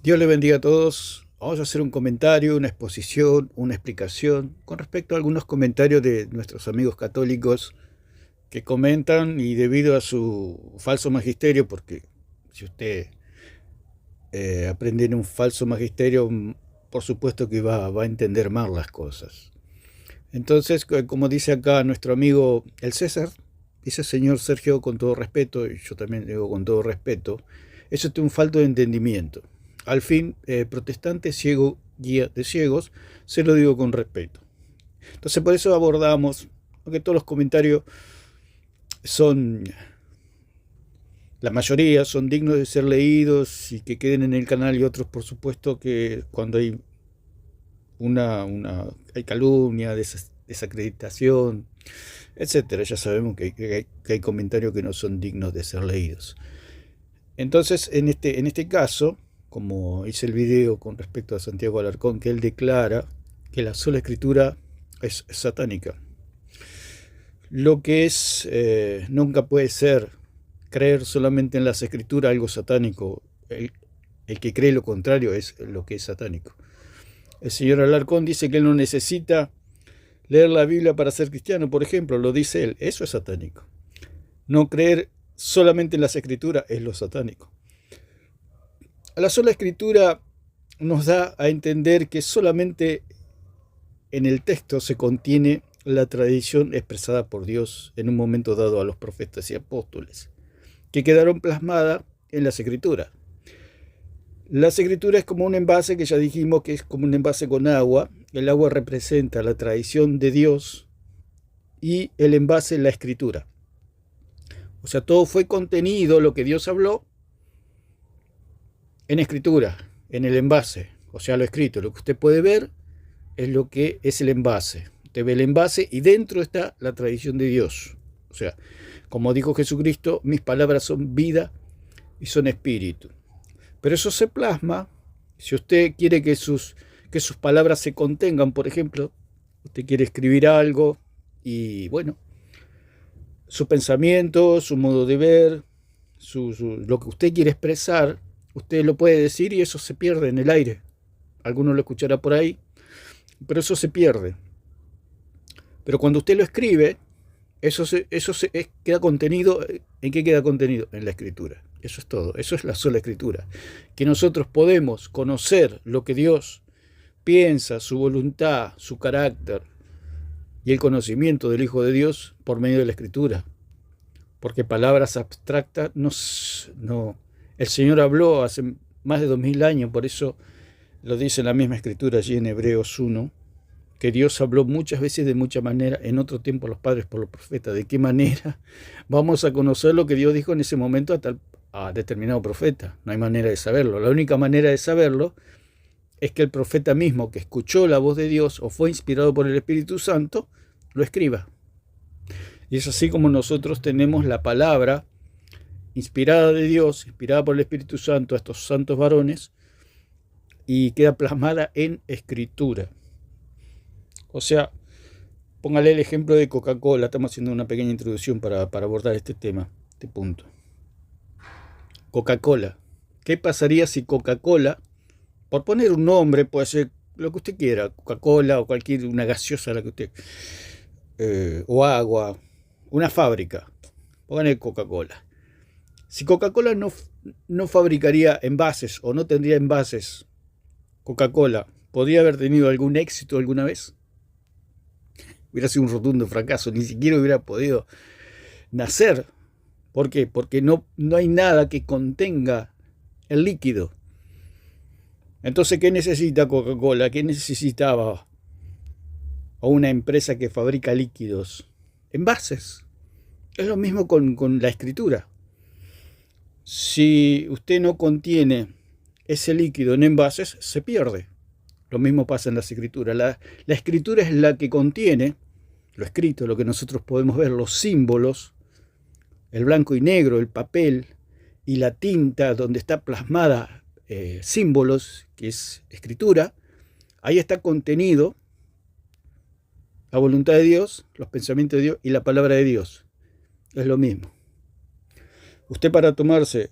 Dios le bendiga a todos. Vamos a hacer un comentario, una exposición, una explicación con respecto a algunos comentarios de nuestros amigos católicos que comentan y debido a su falso magisterio, porque si usted aprende en un falso magisterio, por supuesto que va a entender mal las cosas. Entonces, como dice acá nuestro amigo el César, dice señor Sergio con todo respeto, y yo también digo con todo respeto, eso es un falto de entendimiento. Al fin, protestante, ciego, guía de ciegos, se lo digo con respeto. Entonces por eso abordamos, porque todos los comentarios son, la mayoría son dignos de ser leídos y que queden en el canal, y otros por supuesto que cuando hay hay calumnia, desacreditación, etcétera, ya sabemos que hay comentarios que no son dignos de ser leídos. Entonces, en este caso, como hice el video con respecto a Santiago Alarcón, que él declara que la sola escritura es satánica. Lo que es, nunca puede ser creer solamente en las escrituras algo satánico. El que cree lo contrario es lo que es satánico. El señor Alarcón dice que él no necesita leer la Biblia para ser cristiano, por ejemplo, lo dice él. Eso es satánico. No creer solamente en las escrituras es lo satánico. La sola escritura nos da a entender que solamente en el texto se contiene la tradición expresada por Dios en un momento dado a los profetas y apóstoles, que quedaron plasmadas en las escrituras. Las escrituras es como un envase que ya dijimos que es como un envase con agua. El agua representa la tradición de Dios y el envase la escritura. O sea, todo fue contenido, lo que Dios habló, en escritura, en el envase. O sea, lo escrito, lo que usted puede ver es lo que es el envase. Usted ve el envase y dentro está la tradición de Dios. O sea, como dijo Jesucristo, mis palabras son vida y son espíritu. Pero eso se plasma, si usted quiere que sus palabras se contengan, por ejemplo, usted quiere escribir algo y bueno, su pensamiento, su modo de ver, lo que usted quiere expresar, usted lo puede decir y eso se pierde en el aire. Alguno lo escuchará por ahí, pero eso se pierde. Pero cuando usted lo escribe, queda contenido. ¿En qué queda contenido? En la escritura. Eso es todo. Eso es la sola escritura. Que nosotros podemos conocer lo que Dios piensa, su voluntad, su carácter y el conocimiento del Hijo de Dios por medio de la escritura. Porque palabras abstractas no. El Señor habló hace más de 2000 años, por eso lo dice en la misma escritura allí en Hebreos 1, que Dios habló muchas veces de mucha manera, en otro tiempo los padres por los profetas. ¿De qué manera vamos a conocer lo que Dios dijo en ese momento a determinado profeta? No hay manera de saberlo. La única manera de saberlo es que el profeta mismo que escuchó la voz de Dios o fue inspirado por el Espíritu Santo, lo escriba. Y es así como nosotros tenemos la palabra inspirada de Dios, inspirada por el Espíritu Santo a estos santos varones, y queda plasmada en escritura. O sea, póngale el ejemplo de Coca-Cola. Estamos haciendo una pequeña introducción para abordar este tema, este punto. Coca-Cola. ¿Qué pasaría si Coca-Cola, por poner un nombre, puede ser lo que usted quiera, Coca-Cola o una gaseosa, la que usted, o agua, una fábrica, póngale Coca-Cola. Si Coca-Cola no fabricaría envases o no tendría envases, Coca-Cola, ¿podría haber tenido algún éxito alguna vez? Hubiera sido un rotundo fracaso, ni siquiera hubiera podido nacer. ¿Por qué? Porque no hay nada que contenga el líquido. Entonces, ¿qué necesita Coca-Cola? ¿Qué necesitaba? O una empresa que fabrica líquidos. Envases. Es lo mismo con la escritura. Si usted no contiene ese líquido en envases, se pierde. Lo mismo pasa en las escrituras. La escritura es la que contiene lo escrito, lo que nosotros podemos ver, los símbolos, el blanco y negro, el papel y la tinta donde está plasmada símbolos, que es escritura. Ahí está contenido la voluntad de Dios, los pensamientos de Dios y la palabra de Dios. Es lo mismo. Usted para tomarse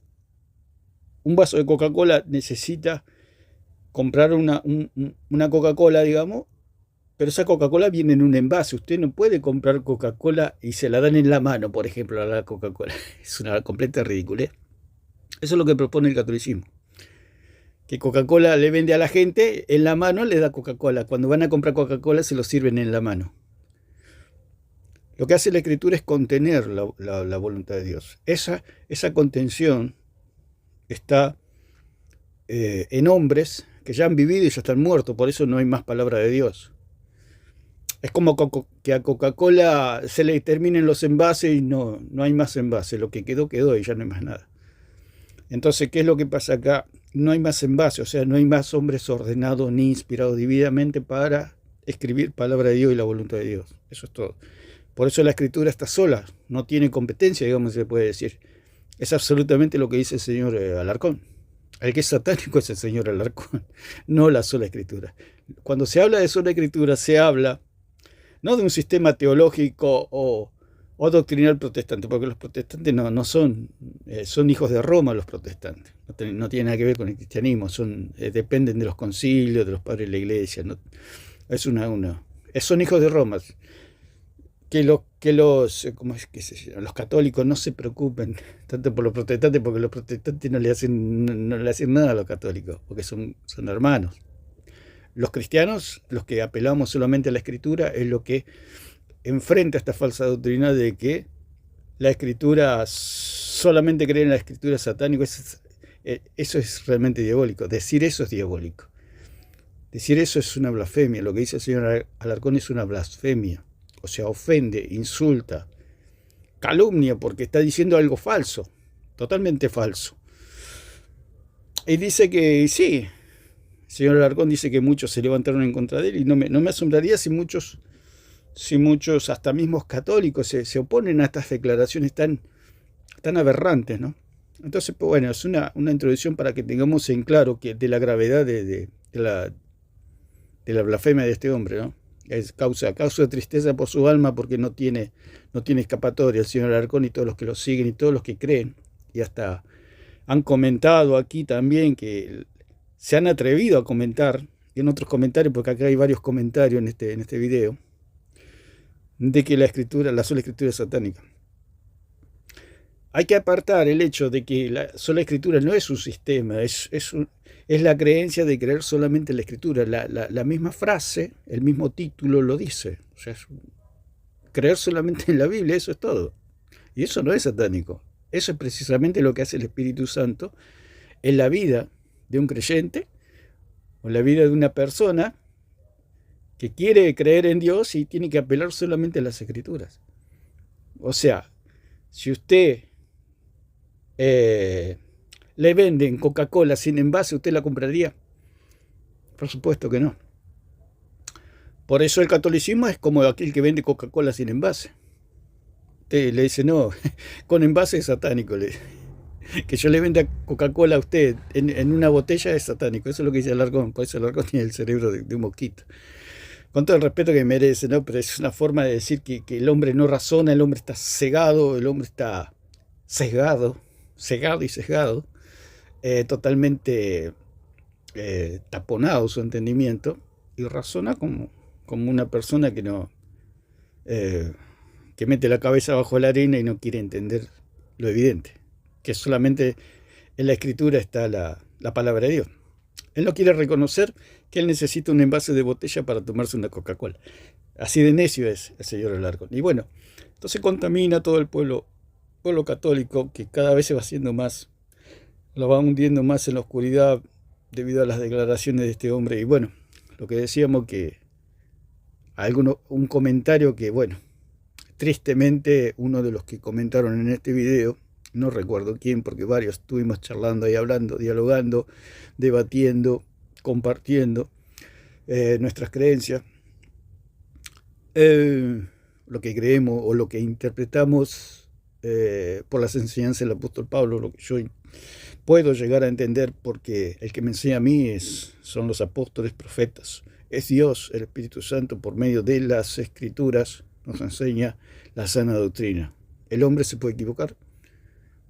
un vaso de Coca-Cola necesita comprar una Coca-Cola, digamos, pero esa Coca-Cola viene en un envase. Usted no puede comprar Coca-Cola y se la dan en la mano, por ejemplo, a la Coca-Cola. Es una completa ridiculez. Eso es lo que propone el catolicismo. Que Coca-Cola le vende a la gente en la mano, le da Coca-Cola. Cuando van a comprar Coca-Cola se lo sirven en la mano. Lo que hace la Escritura es contener la voluntad de Dios. Esa contención está en hombres que ya han vivido y ya están muertos, por eso no hay más palabra de Dios. Es como que a Coca-Cola se le terminen los envases y no hay más envases. Lo que quedó, quedó y ya no hay más nada. Entonces, ¿qué es lo que pasa acá? No hay más envases, o sea, no hay más hombres ordenados ni inspirados divinamente para escribir palabra de Dios y la voluntad de Dios. Eso es todo. Por eso la Escritura está sola, no tiene competencia, digamos, se puede decir. Es absolutamente lo que dice el señor Alarcón. El que es satánico es el señor Alarcón, no la sola Escritura. Cuando se habla de sola Escritura, se habla no de un sistema teológico o doctrinal protestante, porque los protestantes no son, son hijos de Roma los protestantes, no tienen nada que ver con el cristianismo, dependen de los concilios, de los padres de la iglesia, son hijos de Roma. Los católicos no se preocupen tanto por los protestantes, porque los protestantes no le hacen nada a los católicos, porque son hermanos. Los cristianos, los que apelamos solamente a la Escritura, es lo que enfrenta esta falsa doctrina de que la Escritura, solamente creer en la Escritura satánica, eso es realmente diabólico. Decir eso es diabólico. Decir eso es una blasfemia. Lo que dice el señor Alarcón es una blasfemia. O sea, ofende, insulta, calumnia, porque está diciendo algo falso, totalmente falso. Y dice que sí, el señor Alarcón dice que muchos se levantaron en contra de él, y no me asombraría si muchos, hasta mismos católicos, se oponen a estas declaraciones tan aberrantes, ¿no? Entonces, pues bueno, es una introducción para que tengamos en claro de la gravedad de la blasfemia de este hombre, ¿no? Es causa de tristeza por su alma, porque no tiene escapatoria el señor Alarcón y todos los que lo siguen y todos los que creen. Y hasta han comentado aquí también, que se han atrevido a comentar, y en otros comentarios, porque acá hay varios comentarios en este video, de que la sola Escritura es satánica. Hay que apartar el hecho de que la sola Escritura no es un sistema, es la creencia de creer solamente en la Escritura. La misma frase, el mismo título lo dice. O sea, creer solamente en la Biblia, eso es todo. Y eso no es satánico. Eso es precisamente lo que hace el Espíritu Santo en la vida de un creyente o en la vida de una persona que quiere creer en Dios y tiene que apelar solamente a las Escrituras. O sea, si usted le venden Coca-Cola sin envase, ¿usted la compraría? Por supuesto que no. Por eso el catolicismo es como aquel que vende Coca-Cola sin envase. Usted le dice, no, con envase es satánico. Que yo le venda Coca-Cola a usted en una botella es satánico. Eso es lo que dice Alarcón. Por eso Alarcón tiene el cerebro de un mosquito. Con todo el respeto que merece, ¿no? Pero es una forma de decir que el hombre no razona, el hombre está cegado, el hombre está cegado y sesgado, totalmente taponado su entendimiento, y razona como una persona que mete la cabeza bajo la arena y no quiere entender lo evidente, que solamente en la Escritura está la palabra de Dios. Él no quiere reconocer que él necesita un envase de botella para tomarse una Coca-Cola. Así de necio es el señor Alarcón. Y bueno, entonces contamina todo el pueblo católico, que cada vez se va haciendo más, lo va hundiendo más en la oscuridad debido a las declaraciones de este hombre. Y bueno, lo que decíamos, que un comentario que, bueno, tristemente uno de los que comentaron en este video, no recuerdo quién, porque varios estuvimos charlando y hablando, dialogando, debatiendo, compartiendo nuestras creencias, lo que creemos o lo que interpretamos por las enseñanzas del apóstol Pablo, lo que yo puedo llegar a entender, porque el que me enseña a mí son los apóstoles, profetas. Es Dios, el Espíritu Santo, por medio de las Escrituras, nos enseña la sana doctrina. El hombre se puede equivocar,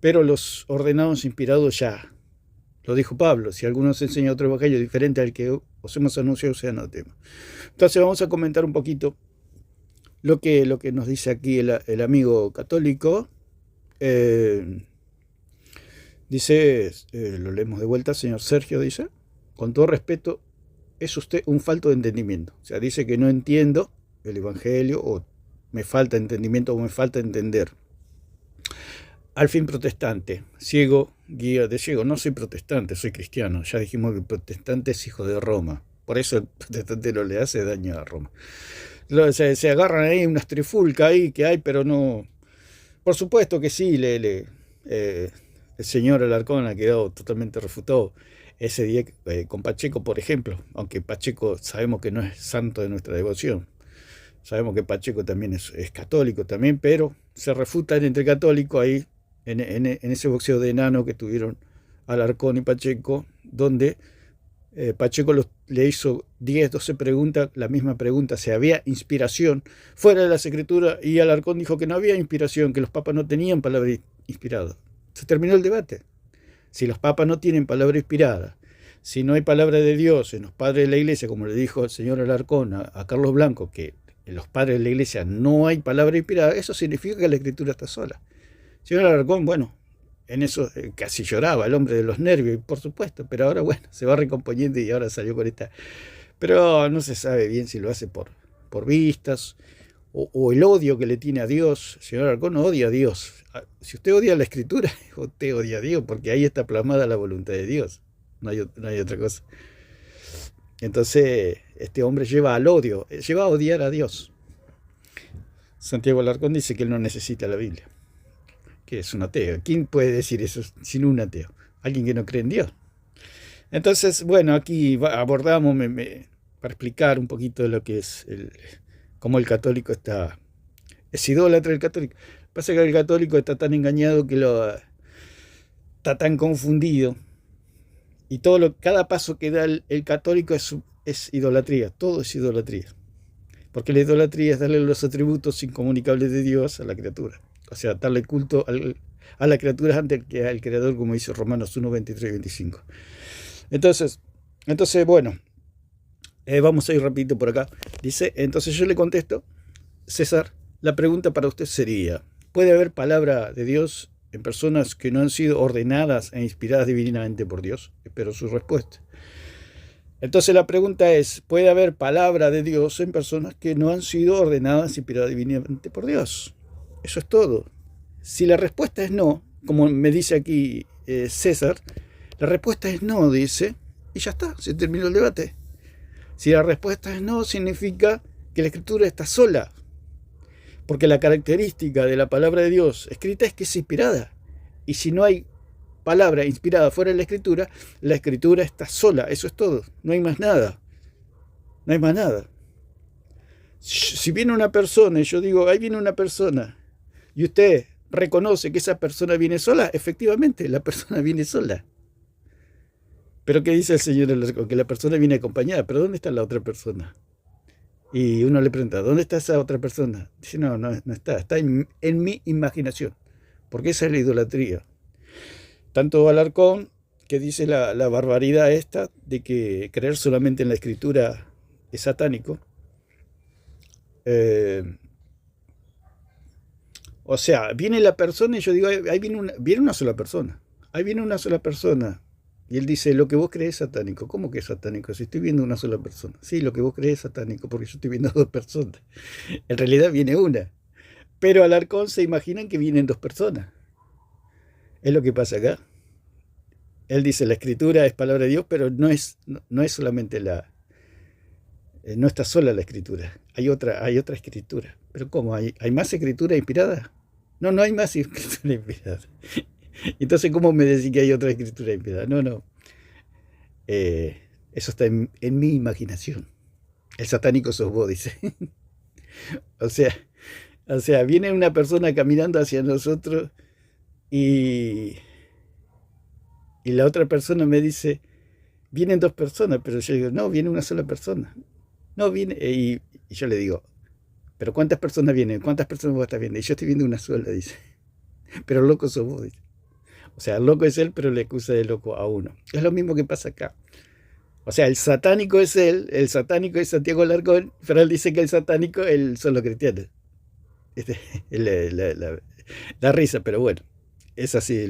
pero los ordenados inspirados ya Lo dijo Pablo, si alguno os enseña otro evangelio diferente al que os hemos anunciado, sea anatema. Entonces vamos a comentar un poquito lo que nos dice aquí el amigo católico. Dice, lo leemos de vuelta, señor Sergio dice, con todo respeto, es usted un falto de entendimiento. O sea, dice que no entiendo el evangelio, o me falta entendimiento, o me falta entender. Al fin protestante, ciego, guía de ciego. No soy protestante, soy cristiano. Ya dijimos que el protestante es hijo de Roma. Por eso el protestante no le hace daño a Roma. Se agarran ahí unas trifulcas ahí que hay, pero no. Por supuesto que sí, el señor Alarcón ha quedado totalmente refutado ese día con Pacheco, por ejemplo. Aunque Pacheco sabemos que no es santo de nuestra devoción. Sabemos que Pacheco también es católico también, pero se refutan entre católicos ahí en ese boxeo de enano que tuvieron Alarcón y Pacheco, donde Pacheco le hizo 10, 12 preguntas, la misma pregunta, si había inspiración fuera de las escrituras, y Alarcón dijo que no había inspiración, que los papas no tenían palabra inspirada. Se terminó el debate. Si los papas no tienen palabra inspirada, si no hay palabra de Dios en los padres de la iglesia, como le dijo el señor Alarcón a Carlos Blanco, que en los padres de la iglesia no hay palabra inspirada, eso significa que la escritura está sola. El señor Alarcón, bueno, en eso casi lloraba, el hombre de los nervios, por supuesto, pero ahora, bueno, se va recomponiendo y ahora salió con esta. Pero no se sabe bien si lo hace por vistas o el odio que le tiene a Dios. El señor Alarcón odia a Dios. Si usted odia la escritura, usted odia a Dios, porque ahí está plasmada la voluntad de Dios. No hay otra cosa. Entonces, este hombre lleva al odio, lleva a odiar a Dios. Santiago Alarcón dice que él no necesita la Biblia, que es un ateo. ¿Quién puede decir eso sin un ateo? Alguien que no cree en Dios. Entonces, bueno, aquí abordamos para explicar un poquito de lo que es cómo el católico es idólatra el católico. Pasa que el católico está tan engañado que está tan confundido, y cada paso que da el católico es idolatría, todo es idolatría. Porque la idolatría es darle los atributos incomunicables de Dios a la criatura. O sea, darle culto a la criatura antes que al Creador, como dice Romanos 1, 23 y 25. Entonces bueno, vamos a ir rapidito por acá. Dice, entonces yo le contesto, César, la pregunta para usted sería, ¿puede haber palabra de Dios en personas que no han sido ordenadas e inspiradas divinamente por Dios? Espero su respuesta. Entonces la pregunta es, ¿puede haber palabra de Dios en personas que no han sido ordenadas e inspiradas divinamente por Dios? Eso es todo. Si la respuesta es no, como me dice aquí César, la respuesta es no, dice, y ya está, se terminó el debate. Si la respuesta es no, significa que la escritura está sola, porque la característica de la palabra de Dios escrita es que es inspirada, y si no hay palabra inspirada fuera de la escritura está sola, eso es todo, no hay más nada, no hay más nada. Si viene una persona y yo digo, ahí viene una persona, y usted reconoce que esa persona viene sola, efectivamente, la persona viene sola. Pero ¿qué dice el Señor? Que la persona viene acompañada, pero ¿dónde está la otra persona? Y uno le pregunta, ¿dónde está esa otra persona? Dice, no está en mi imaginación, porque esa es la idolatría. Tanto Alarcón, que dice la barbaridad esta de que creer solamente en la escritura es satánico. O sea, viene la persona y yo digo, ahí viene una sola persona. Ahí viene una sola persona. Y él dice, lo que vos crees es satánico. ¿Cómo que es satánico? Si estoy viendo una sola persona. Sí, lo que vos crees es satánico, porque yo estoy viendo dos personas. En realidad viene una. Pero Alarcón se imaginan que vienen dos personas. Es lo que pasa acá. Él dice, la escritura es palabra de Dios, pero no es solamente no está sola la escritura. Hay otra escritura. ¿Pero cómo? ¿Hay más escritura inspirada? No hay más escritura inspirada. Entonces, ¿cómo me decís que hay otra escritura inspirada? No. Eso está en mi imaginación. El satánico sos vos, dice. O sea, viene una persona caminando hacia nosotros y la otra persona me dice, vienen dos personas, pero yo digo, no, viene una sola persona. No, viene, y yo le digo, pero ¿cuántas personas vienen? ¿Cuántas personas vos estás viendo? Y yo estoy viendo una sola, dice. Pero loco sos vos, dice. O sea, el loco es él, pero le acusa de loco a uno. Es lo mismo que pasa acá. O sea, el satánico es él, el satánico es Santiago Alarcón, pero él dice que el satánico es el solo cristiano. Este, la, la- la- da risa, pero bueno, es así.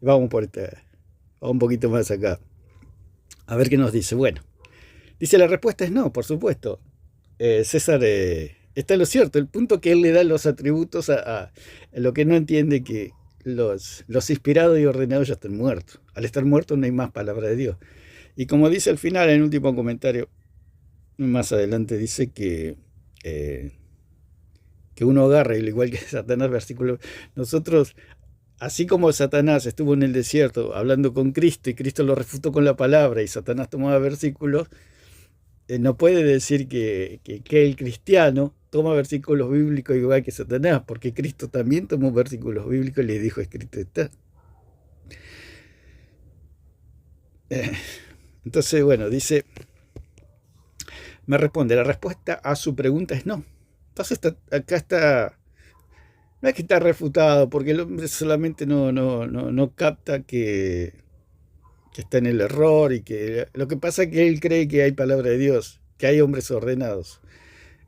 Vamos por vamos un poquito más acá. A ver qué nos dice. Bueno, dice la respuesta es no, por supuesto. César está en lo cierto. El punto que él le da los atributos a lo que no entiende que los inspirados y ordenados ya están muertos. Al estar muertos no hay más palabra de Dios. Y como dice al final, en el último comentario, más adelante dice eh, que uno agarra, y al igual que Satanás, versículo, nosotros, así como Satanás estuvo en el desierto hablando con Cristo y Cristo lo refutó con la palabra y Satanás tomaba versículos, no puede decir que el cristiano toma versículos bíblicos igual que Satanás, porque Cristo también tomó versículos bíblicos y le dijo, escrito está. Entonces, bueno, dice, me responde, la respuesta a su pregunta es no. Entonces acá está, no es que está refutado, porque el hombre solamente no capta que está en el error y que lo que pasa es que él cree que hay palabra de Dios, que hay hombres ordenados.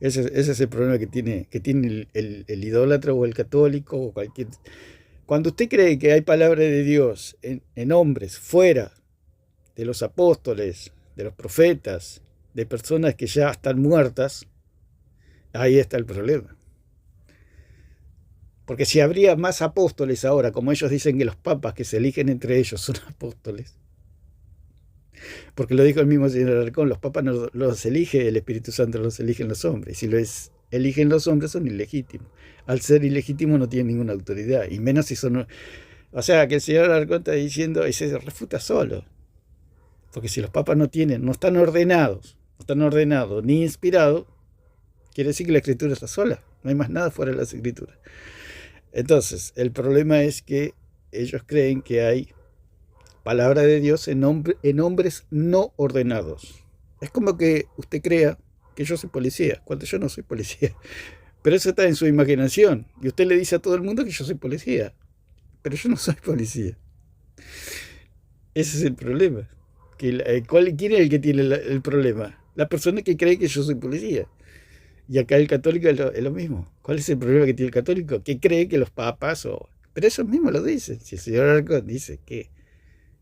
Ese es el problema que tiene el idólatra o el católico o cualquier... Cuando usted cree que hay palabra de Dios en hombres fuera de los apóstoles, de los profetas, de personas que ya están muertas, ahí está el problema. Porque si habría más apóstoles ahora, como ellos dicen que los papas que se eligen entre ellos son apóstoles, porque lo dijo el mismo señor Alarcón, los papas no los elige el Espíritu Santo, los eligen los hombres. Si los eligen los hombres son ilegítimos. Al ser ilegítimos no tienen ninguna autoridad, y menos si son... O sea, que el señor Alarcón está diciendo, y se refuta solo. Porque si los papas no están ordenados ni inspirados, quiere decir que la escritura está sola. No hay más nada fuera de las escrituras. Entonces, el problema es que ellos creen que hay palabra de Dios en hombres no ordenados. Es como que usted crea que yo soy policía, cuando yo no soy policía. Pero eso está en su imaginación. Y usted le dice a todo el mundo que yo soy policía. Pero yo no soy policía. Ese es el problema. ¿Quién es el que tiene el problema? La persona que cree que yo soy policía. Y acá el católico es lo mismo. ¿Cuál es el problema que tiene el católico? Que cree que los papas Pero ellos mismos lo dicen. Si el señor Alarcón dice que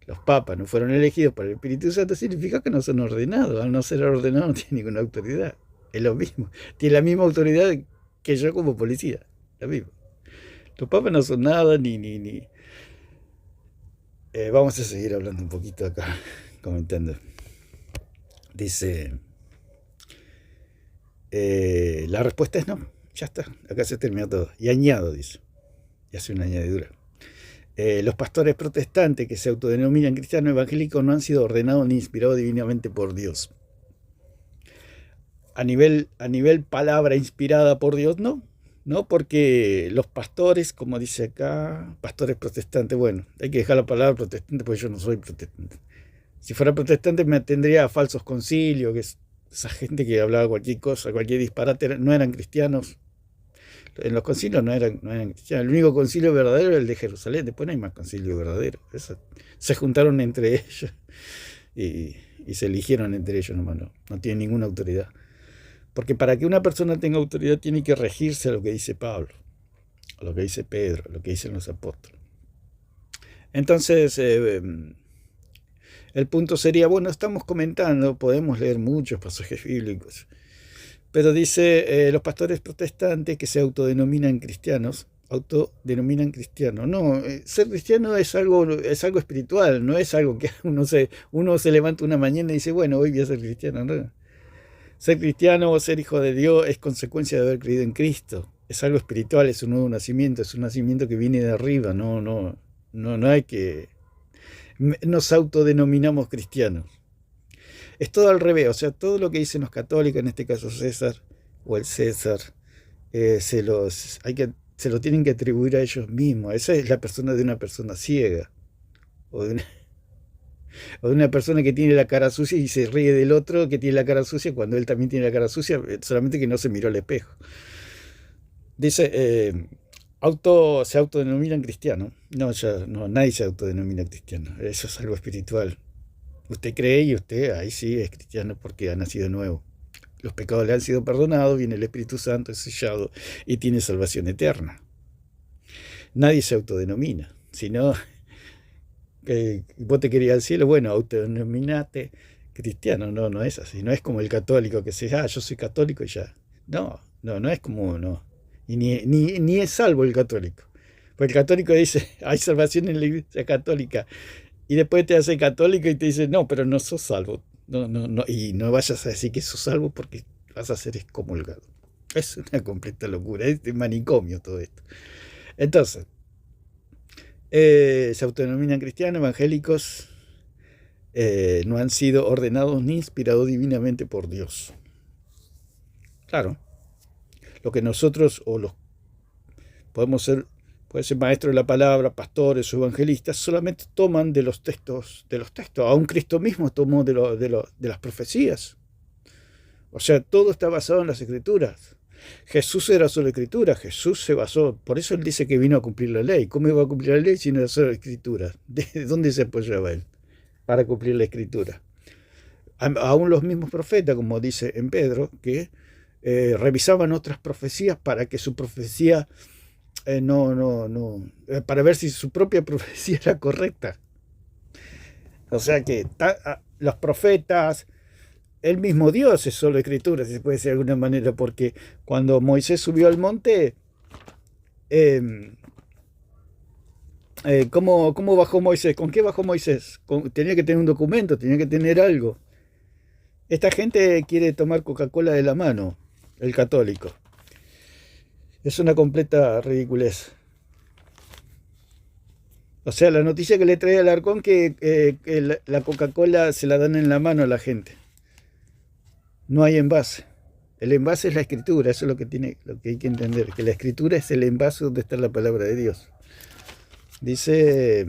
los papas no fueron elegidos por el Espíritu Santo, significa que no son ordenados. Al no ser ordenados no tienen ninguna autoridad. Es lo mismo. Tiene la misma autoridad que yo como policía. Lo mismo. Los papas no son nada ni... vamos a seguir hablando un poquito acá, comentando. Dice... la respuesta es no. Ya está. Acá se terminó todo. Y añado, dice. Y hace una añadidura. Los pastores protestantes que se autodenominan cristianos evangélicos no han sido ordenados ni inspirados divinamente por Dios. A nivel palabra inspirada por Dios, no. No, porque los pastores, como dice acá, pastores protestantes, bueno, hay que dejar la palabra protestante porque yo no soy protestante. Si fuera protestante me atendría a falsos concilios, que esa gente que hablaba cualquier cosa, cualquier disparate, no eran cristianos. En los concilios no eran cristianos. El único concilio verdadero era el de Jerusalén. Después no hay más concilio verdadero. Se juntaron entre ellos y se eligieron entre ellos nomás. No tienen ninguna autoridad. Porque para que una persona tenga autoridad tiene que regirse a lo que dice Pablo, a lo que dice Pedro, a lo que dicen los apóstoles. Entonces, el punto sería, bueno, estamos comentando, podemos leer muchos pasajes bíblicos, pero dice los pastores protestantes que se autodenominan cristianos. No, ser cristiano es algo espiritual, no es algo que uno se levanta una mañana y dice, bueno, hoy voy a ser cristiano. No. Ser cristiano o ser hijo de Dios es consecuencia de haber creído en Cristo. Es algo espiritual, es un nuevo nacimiento, es un nacimiento que viene de arriba. No hay que... Nos autodenominamos cristianos. Es todo al revés, o sea, todo lo que dicen los católicos, en este caso César o el César, se lo tienen que atribuir a ellos mismos. Esa es la persona de una persona ciega o de una persona que tiene la cara sucia y se ríe del otro que tiene la cara sucia cuando él también tiene la cara sucia, solamente que no se miró al espejo. Dice, se autodenominan cristianos. No, ya, no, nadie se autodenomina cristiano. Eso es algo espiritual. Usted cree y usted ahí sí es cristiano porque ha nacido nuevo. Los pecados le han sido perdonados, viene el Espíritu Santo, es sellado y tiene salvación eterna. Nadie se autodenomina, sino que vos te querías al cielo, bueno, autodenominate cristiano. No, no es así. No es como el católico que dice, yo soy católico y ya. No, no, no es como, no. Y ni es salvo el católico. Porque el católico dice, hay salvación en la iglesia católica. Y después te hace católico y te dice, no, pero no sos salvo. No, no, no. Y no vayas a decir que sos salvo porque vas a ser excomulgado. Es una completa locura. Es de manicomio todo esto. Entonces, se autodenominan cristianos, evangélicos, no han sido ordenados ni inspirados divinamente por Dios. Claro, lo que nosotros o los podemos ser, puede ser maestros de la palabra, pastores o evangelistas, solamente toman de los textos. Aún Cristo mismo tomó de las profecías. O sea, todo está basado en las escrituras. Jesús era solo escritura, Jesús se basó, por eso él dice que vino a cumplir la ley. ¿Cómo iba a cumplir la ley si no era solo escritura? ¿De dónde se apoyaba él para cumplir la escritura? Aún los mismos profetas, como dice en Pedro, que revisaban otras profecías para que su profecía para ver si su propia profecía era correcta. O sea que los profetas, el mismo Dios es solo escritura, si se puede decir de alguna manera, porque cuando Moisés subió al monte, ¿cómo bajó Moisés? ¿Con qué bajó Moisés? Tenía que tener un documento, tenía que tener algo. Esta gente quiere tomar Coca-Cola de la mano, el católico. Es una completa ridiculez. O sea, la noticia que le trae Alarcón que la Coca-Cola se la dan en la mano a la gente. No hay envase. El envase es la escritura, eso es lo que hay que entender, que la escritura es el envase donde está la palabra de Dios. Dice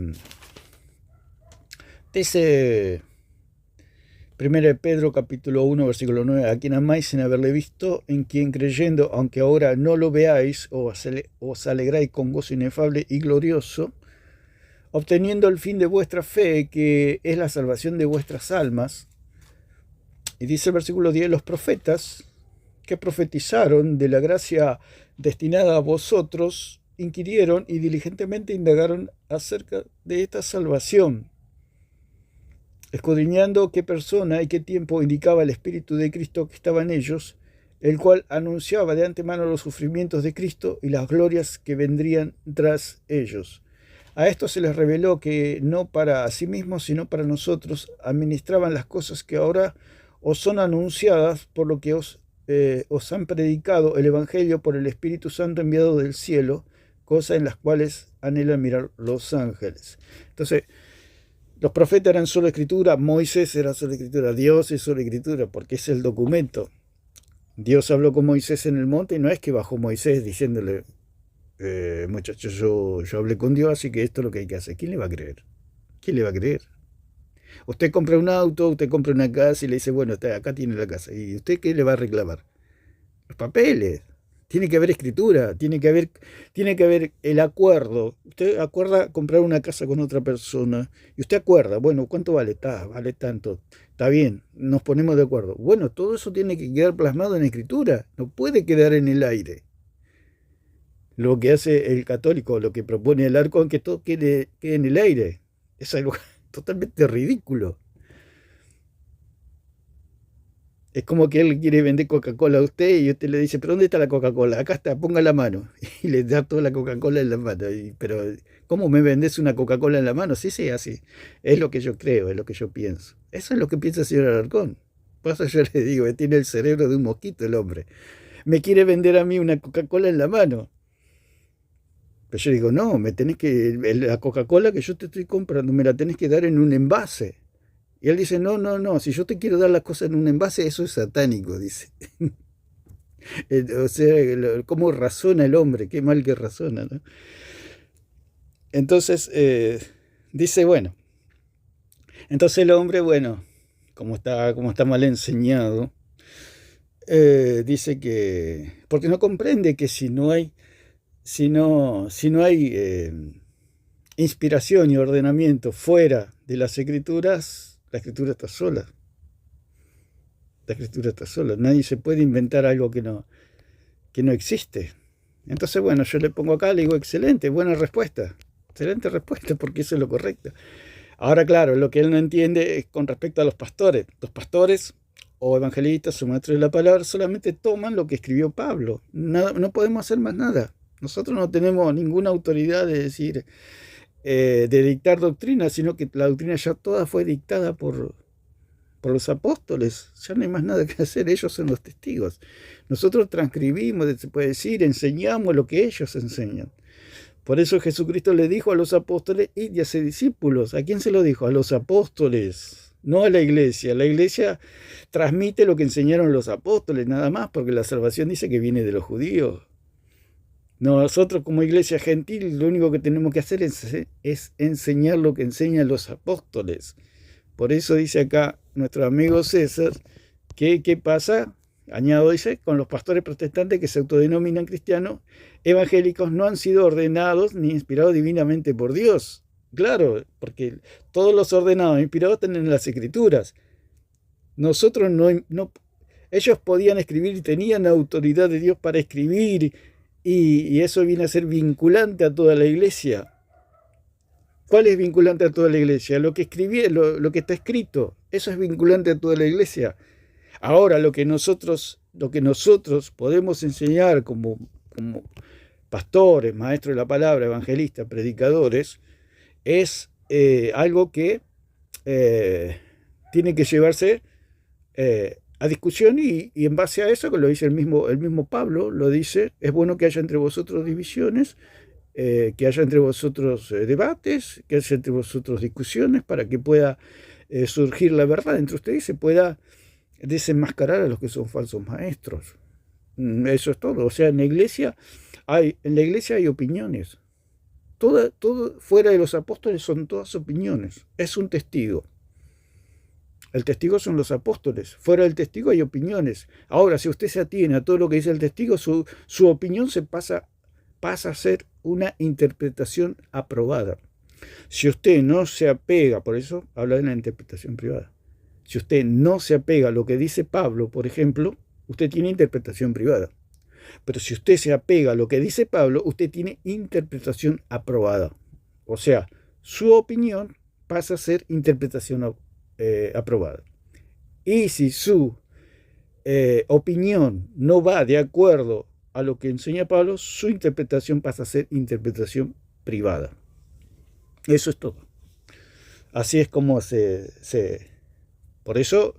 1 Pedro capítulo 1, versículo 9, a quien amáis sin haberle visto, en quien creyendo, aunque ahora no lo veáis, os alegráis con gozo inefable y glorioso, obteniendo el fin de vuestra fe, que es la salvación de vuestras almas. Y dice el versículo 10, los profetas que profetizaron de la gracia destinada a vosotros, inquirieron y diligentemente indagaron acerca de esta salvación, escudriñando qué persona y qué tiempo indicaba el Espíritu de Cristo que estaba en ellos, el cual anunciaba de antemano los sufrimientos de Cristo y las glorias que vendrían tras ellos. A esto se les reveló que no para sí mismos, sino para nosotros, administraban las cosas que ahora os son anunciadas, por lo que os han predicado el Evangelio por el Espíritu Santo enviado del cielo, cosas en las cuales anhelan mirar los ángeles. Entonces, los profetas eran solo escritura, Moisés era solo escritura, Dios es solo escritura, porque es el documento. Dios habló con Moisés en el monte y no es que bajó Moisés diciéndole, muchachos, yo hablé con Dios, así que esto es lo que hay que hacer. ¿Quién le va a creer? ¿Quién le va a creer? Usted compra un auto, usted compra una casa y le dice, bueno, acá tiene la casa. ¿Y usted qué le va a reclamar? Los papeles. Tiene que haber escritura, tiene que haber el acuerdo. Usted acuerda comprar una casa con otra persona y usted acuerda, bueno, ¿cuánto vale? Vale tanto. Está bien, nos ponemos de acuerdo. Bueno, todo eso tiene que quedar plasmado en escritura, no puede quedar en el aire. Lo que hace el católico, lo que propone el Alarcón, que todo quede en el aire. Es algo totalmente ridículo. Es como que él quiere vender Coca-Cola a usted y usted le dice, ¿pero dónde está la Coca-Cola? Acá está, ponga la mano. Y le da toda la Coca-Cola en la mano. Pero, ¿cómo me vendés una Coca-Cola en la mano? Sí, así. Es lo que yo creo, es lo que yo pienso. Eso es lo que piensa el señor Alarcón. Por eso yo le digo, tiene el cerebro de un mosquito el hombre. Me quiere vender a mí una Coca-Cola en la mano. Pero yo digo, no, la Coca-Cola que yo te estoy comprando, me la tenés que dar en un envase. Y él dice, no, si yo te quiero dar las cosas en un envase, eso es satánico, dice. O sea, cómo razona el hombre, qué mal que razona, ¿no? Entonces, dice, bueno, entonces el hombre, bueno, como está mal enseñado, dice que, porque no comprende que si no hay si no hay inspiración y ordenamiento fuera de las escrituras, la escritura está sola. La escritura está sola. Nadie se puede inventar algo que no existe. Entonces, bueno, yo le pongo acá, le digo, excelente, buena respuesta. Excelente respuesta, porque eso es lo correcto. Ahora, claro, lo que él no entiende es con respecto a los pastores. Los pastores o evangelistas o maestros de la palabra solamente toman lo que escribió Pablo. No podemos hacer más nada. Nosotros no tenemos ninguna autoridad de decir, de dictar doctrina, sino que la doctrina ya toda fue dictada por los apóstoles. Ya no hay más nada que hacer, ellos son los testigos. Nosotros transcribimos, se puede decir, enseñamos lo que ellos enseñan. Por eso Jesucristo le dijo a los apóstoles, id y haced discípulos. ¿A quién se lo dijo? A los apóstoles, no a la iglesia. La iglesia transmite lo que enseñaron los apóstoles, nada más, porque la salvación dice que viene de los judíos. Nosotros como iglesia gentil lo único que tenemos que hacer es enseñar lo que enseñan los apóstoles. Por eso dice acá nuestro amigo César, que ¿qué pasa? Añado, dice, con los pastores protestantes que se autodenominan cristianos evangélicos no han sido ordenados ni inspirados divinamente por Dios. Claro, porque todos los ordenados e inspirados tienen las escrituras. Nosotros no, ellos podían escribir y tenían autoridad de Dios para escribir, y eso viene a ser vinculante a toda la iglesia. ¿Cuál es vinculante a toda la iglesia? Lo que escribí, lo que está escrito, eso es vinculante a toda la iglesia. Ahora, lo que nosotros podemos enseñar como pastores, maestros de la palabra, evangelistas, predicadores, es algo que tiene que llevarse a discusión, y en base a eso, que lo dice el mismo Pablo, lo dice, es bueno que haya entre vosotros divisiones, que haya entre vosotros debates, que haya entre vosotros discusiones, para que pueda surgir la verdad entre ustedes y se pueda desenmascarar a los que son falsos maestros. Eso es todo. O sea, en la iglesia hay opiniones. Todo fuera de los apóstoles son todas opiniones. Es un testigo. El testigo son los apóstoles. Fuera del testigo hay opiniones. Ahora, si usted se atiene a todo lo que dice el testigo, su opinión pasa a ser una interpretación aprobada. Si usted no se apega, por eso habla de la interpretación privada. Si usted no se apega a lo que dice Pablo, por ejemplo, usted tiene interpretación privada. Pero si usted se apega a lo que dice Pablo, usted tiene interpretación aprobada. O sea, su opinión pasa a ser interpretación aprobada. Y si su opinión no va de acuerdo a lo que enseña Pablo, su interpretación pasa a ser interpretación privada. Eso es todo. Así es como por eso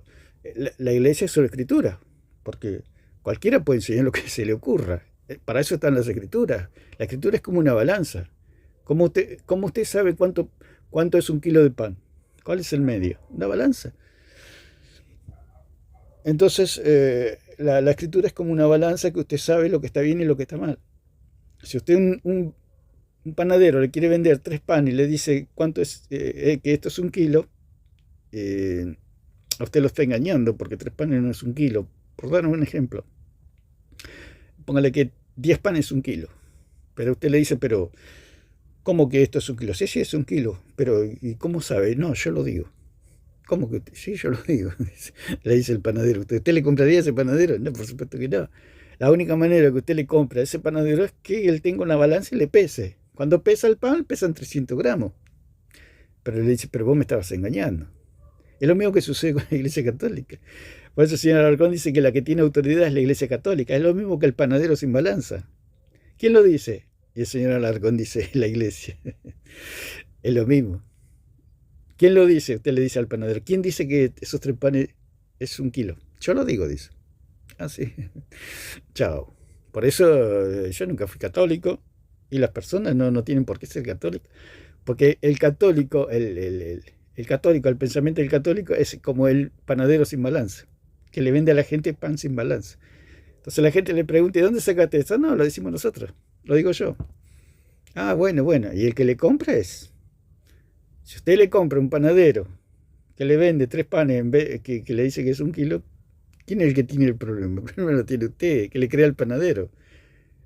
la iglesia es solo escritura, porque cualquiera puede enseñar lo que se le ocurra. Para eso están las escrituras. La escritura es como una balanza. ¿Cómo usted sabe cuánto es un kilo de pan? ¿Cuál es el medio? Una balanza. Entonces, la escritura es como una balanza que usted sabe lo que está bien y lo que está mal. Si usted un panadero le quiere vender 3 panes y le dice cuánto es, que esto es 1 kilo, a usted lo está engañando, porque 3 panes no es 1 kilo. Por dar un ejemplo, póngale que 10 panes es 1 kilo. Pero usted le dice, pero ¿cómo que esto es 1 kilo? Sí, es 1 kilo. Pero ¿y cómo sabe? No, yo lo digo. ¿Cómo que usted? Sí, yo lo digo. Le dice el panadero. ¿Usted le compraría a ese panadero? No, por supuesto que no. La única manera que usted le compra a ese panadero es que él tenga una balanza y le pese. Cuando pesa el pan, pesan 300 gramos. Pero le dice, pero vos me estabas engañando. Es lo mismo que sucede con la Iglesia Católica. Por eso el señor Alarcón dice que la que tiene autoridad es la Iglesia Católica. Es lo mismo que el panadero sin balanza. ¿Quién lo dice? Y el señor Alarcón dice, la Iglesia. Es lo mismo. ¿Quién lo dice? Usted le dice al panadero. ¿Quién dice que esos 3 panes es 1 kilo? Yo lo digo, dice. Así. Chao. Por eso yo nunca fui católico, y las personas no tienen por qué ser católicas. Porque el católico, el pensamiento del católico es como el panadero sin balanza, que le vende a la gente pan sin balanza. Entonces la gente le pregunta, ¿de dónde sacaste eso? No, lo decimos nosotros, lo digo yo. Ah, bueno, y el que le compra es... Si usted le compra un panadero que le vende 3 panes en vez que le dice que es 1 kilo, ¿quién es el que tiene el problema? El problema lo tiene usted, que le crea el panadero.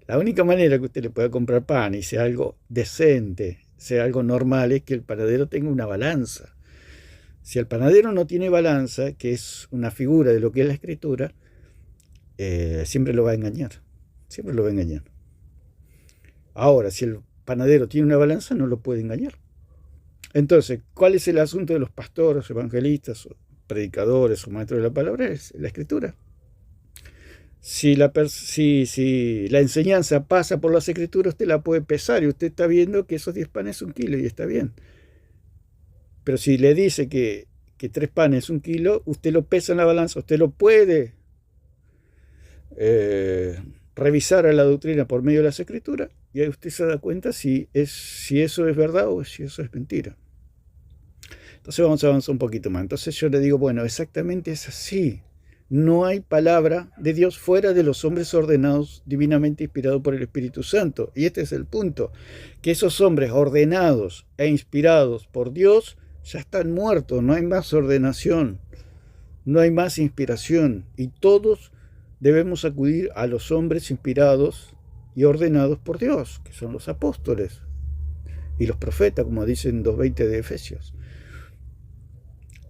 La única manera que usted le pueda comprar pan y sea algo decente, sea algo normal, es que el panadero tenga una balanza. Si el panadero no tiene balanza, que es una figura de lo que es la escritura, siempre lo va a engañar. Siempre lo va a engañar. Ahora, si el panadero tiene una balanza, no lo puede engañar. Entonces, ¿cuál es el asunto de los pastores, evangelistas, o predicadores o maestros de la palabra? Es la escritura. Si la enseñanza pasa por las escrituras, usted la puede pesar y usted está viendo que esos 10 panes es 1 kilo y está bien. Pero si le dice que 3 panes es 1 kilo, usted lo pesa en la balanza, usted lo puede revisar a la doctrina por medio de las escrituras y ahí usted se da cuenta si eso es verdad o si eso es mentira. Entonces vamos a avanzar un poquito más. Entonces yo le digo, bueno, exactamente es así. No hay palabra de Dios fuera de los hombres ordenados, divinamente inspirados por el Espíritu Santo. Y este es el punto, que esos hombres ordenados e inspirados por Dios ya están muertos, no hay más ordenación, no hay más inspiración. Y todos debemos acudir a los hombres inspirados y ordenados por Dios, que son los apóstoles y los profetas, como dicen 2:20 de Efesios.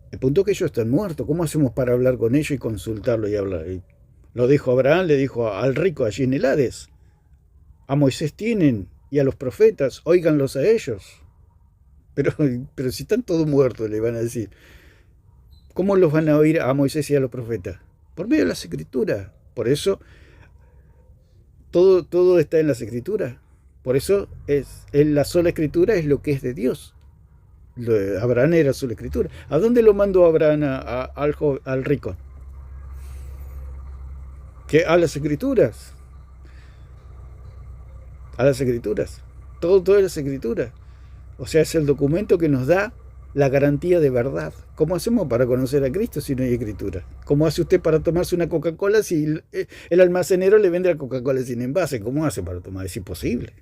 El punto es que ellos están muertos. ¿Cómo hacemos para hablar con ellos y consultarlo y hablar? Y lo dijo Abraham, le dijo al rico allí en el Hades. A Moisés tienen y a los profetas, óiganlos a ellos. Pero si están todos muertos, le van a decir. ¿Cómo los van a oír a Moisés y a los profetas? Por medio de las escrituras. Por eso todo está en las escrituras. Por eso la sola escritura es lo que es de Dios. Abraham era su escritura. ¿A dónde lo mandó Abraham al rico? Que a las escrituras. A las escrituras. Todo es las escrituras. O sea, es el documento que nos da la garantía de verdad. ¿Cómo hacemos para conocer a Cristo si no hay escritura? ¿Cómo hace usted para tomarse una Coca-Cola si el almacenero le vende la Coca-Cola sin envase? ¿Cómo hace para tomar? Es imposible.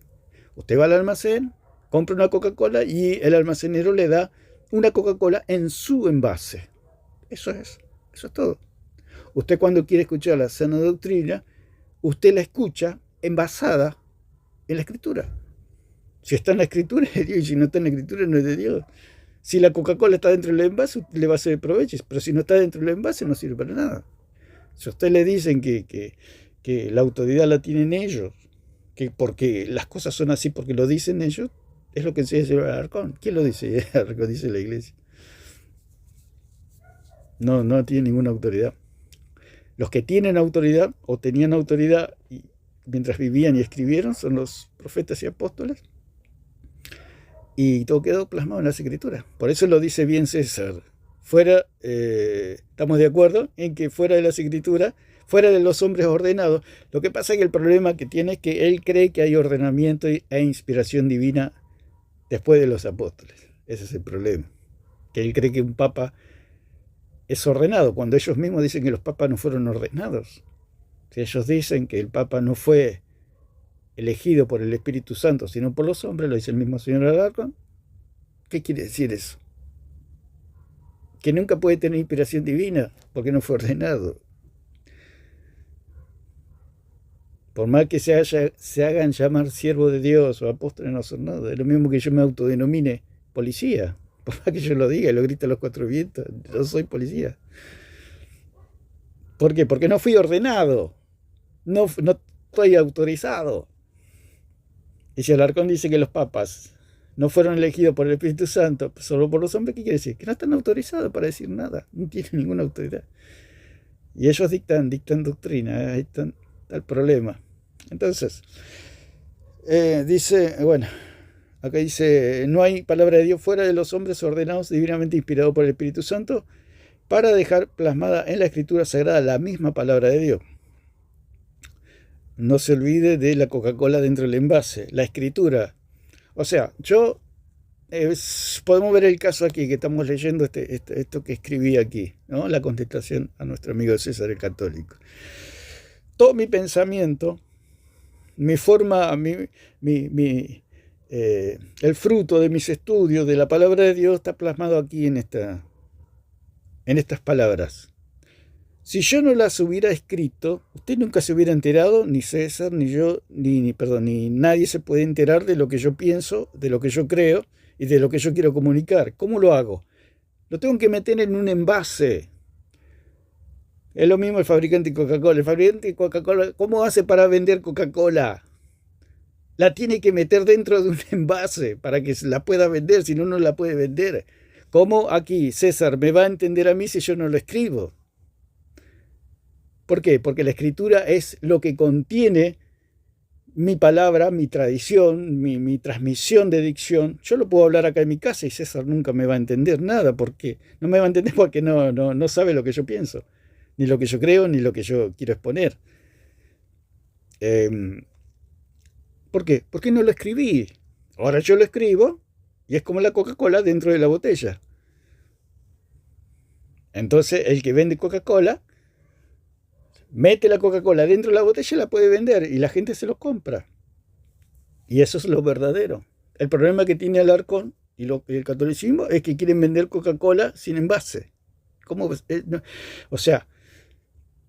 Usted va al almacén, compra una Coca-Cola y el almacenero le da una Coca-Cola en su envase. Eso es todo. Usted cuando quiere escuchar la sana doctrina, usted la escucha envasada en la escritura. Si está en la escritura es de Dios y si no está en la escritura no es de Dios. Si la Coca-Cola está dentro del envase, le va a hacer provecho, pero si no está dentro del envase no sirve para nada. Si a usted le dicen que la autoridad la tienen ellos, que porque las cosas son así porque lo dicen ellos, es lo que enseña el Alarcón. ¿Quién lo dice? El Alarcón dice la iglesia. No tiene ninguna autoridad. Los que tienen autoridad o tenían autoridad mientras vivían y escribieron son los profetas y apóstoles. Y todo quedó plasmado en las escrituras. Por eso lo dice bien César. Estamos de acuerdo en que fuera de las escrituras, fuera de los hombres ordenados. Lo que pasa es que el problema que tiene es que él cree que hay ordenamiento e inspiración divina después de los apóstoles. Ese es el problema. Que él cree que un papa es ordenado, cuando ellos mismos dicen que los papas no fueron ordenados. Si ellos dicen que el papa no fue elegido por el Espíritu Santo, sino por los hombres, lo dice el mismo señor Alarcón. ¿Qué quiere decir eso? Que nunca puede tener inspiración divina porque no fue ordenado. Por más que se hagan llamar siervo de Dios o apóstoles, no son nada. Es lo mismo que yo me autodenomine policía. Por más que yo lo diga y lo grite a los 4 vientos, yo soy policía. ¿Por qué? Porque no fui ordenado. No estoy autorizado. Y si Alarcón dice que los papas no fueron elegidos por el Espíritu Santo, solo por los hombres, ¿qué quiere decir? Que no están autorizados para decir nada, no tienen ninguna autoridad. Y ellos dictan doctrina, ahí está el problema. Entonces, dice, bueno, acá dice, no hay palabra de Dios fuera de los hombres ordenados, divinamente inspirados por el Espíritu Santo, para dejar plasmada en la Escritura Sagrada la misma palabra de Dios. No se olvide de la Coca-Cola dentro del envase, la escritura. O sea, podemos ver el caso aquí, que estamos leyendo esto que escribí aquí, ¿no? La contestación a nuestro amigo César el Católico. Todo mi pensamiento, mi forma, el fruto de mis estudios de la palabra de Dios está plasmado aquí en estas palabras. Si yo no las hubiera escrito, usted nunca se hubiera enterado, ni César, ni yo, ni nadie se puede enterar de lo que yo pienso, de lo que yo creo y de lo que yo quiero comunicar. ¿Cómo lo hago? Lo tengo que meter en un envase. Es lo mismo el fabricante de Coca-Cola. El fabricante de Coca-Cola, ¿cómo hace para vender Coca-Cola? La tiene que meter dentro de un envase para que se la pueda vender, si no, no la puede vender. ¿Cómo aquí César me va a entender a mí si yo no lo escribo? ¿Por qué? Porque la escritura es lo que contiene mi palabra, mi tradición, mi transmisión de dicción. Yo lo puedo hablar acá en mi casa y César nunca me va a entender nada. ¿Por qué? No me va a entender porque no sabe lo que yo pienso, ni lo que yo creo, ni lo que yo quiero exponer. ¿Por qué? Porque no lo escribí. Ahora yo lo escribo y es como la Coca-Cola dentro de la botella. Entonces el que vende Coca-Cola mete la Coca-Cola dentro de la botella y la puede vender y la gente se los compra. Y eso es lo verdadero. El problema que tiene Alarcón y el catolicismo es que quieren vender Coca-Cola sin envase. ¿Cómo? O sea,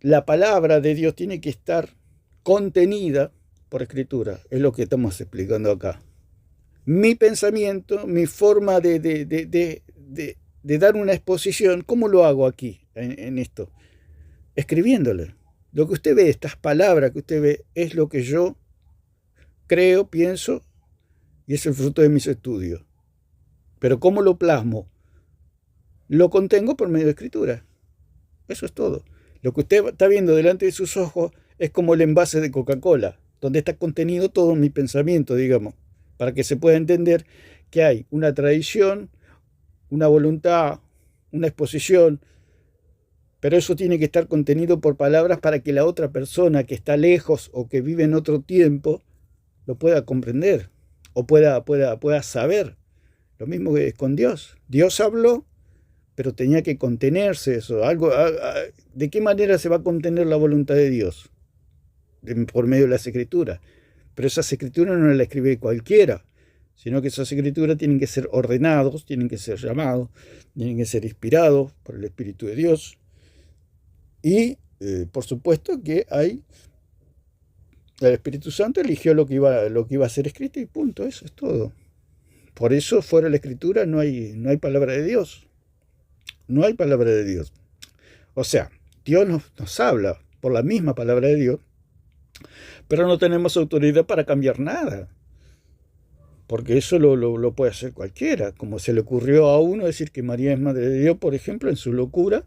la palabra de Dios tiene que estar contenida por escritura. Es lo que estamos explicando acá. Mi pensamiento, mi forma de dar una exposición, ¿cómo lo hago aquí en esto? Escribiéndole. Lo que usted ve, estas palabras que usted ve, es lo que yo creo, pienso, y es el fruto de mis estudios. Pero ¿cómo lo plasmo? Lo contengo por medio de escritura. Eso es todo. Lo que usted está viendo delante de sus ojos es como el envase de Coca-Cola, donde está contenido todo mi pensamiento, digamos, para que se pueda entender que hay una tradición, una voluntad, una exposición, pero eso tiene que estar contenido por palabras para que la otra persona que está lejos o que vive en otro tiempo lo pueda comprender o pueda saber. Lo mismo que con Dios. Dios habló, pero tenía que contenerse eso. ¿De qué manera se va a contener la voluntad de Dios? Por medio de las escrituras. Pero esas escrituras no las escribe cualquiera, sino que esas escrituras tienen que ser ordenados, tienen que ser llamados, tienen que ser inspirados por el Espíritu de Dios. Y por supuesto que el Espíritu Santo eligió lo que iba a ser escrito y punto, eso es todo. Por eso fuera de la Escritura no hay palabra de Dios. No hay palabra de Dios. O sea, Dios nos habla por la misma palabra de Dios, pero no tenemos autoridad para cambiar nada. Porque eso lo puede hacer cualquiera. Como se le ocurrió a uno decir que María es madre de Dios, por ejemplo, en su locura.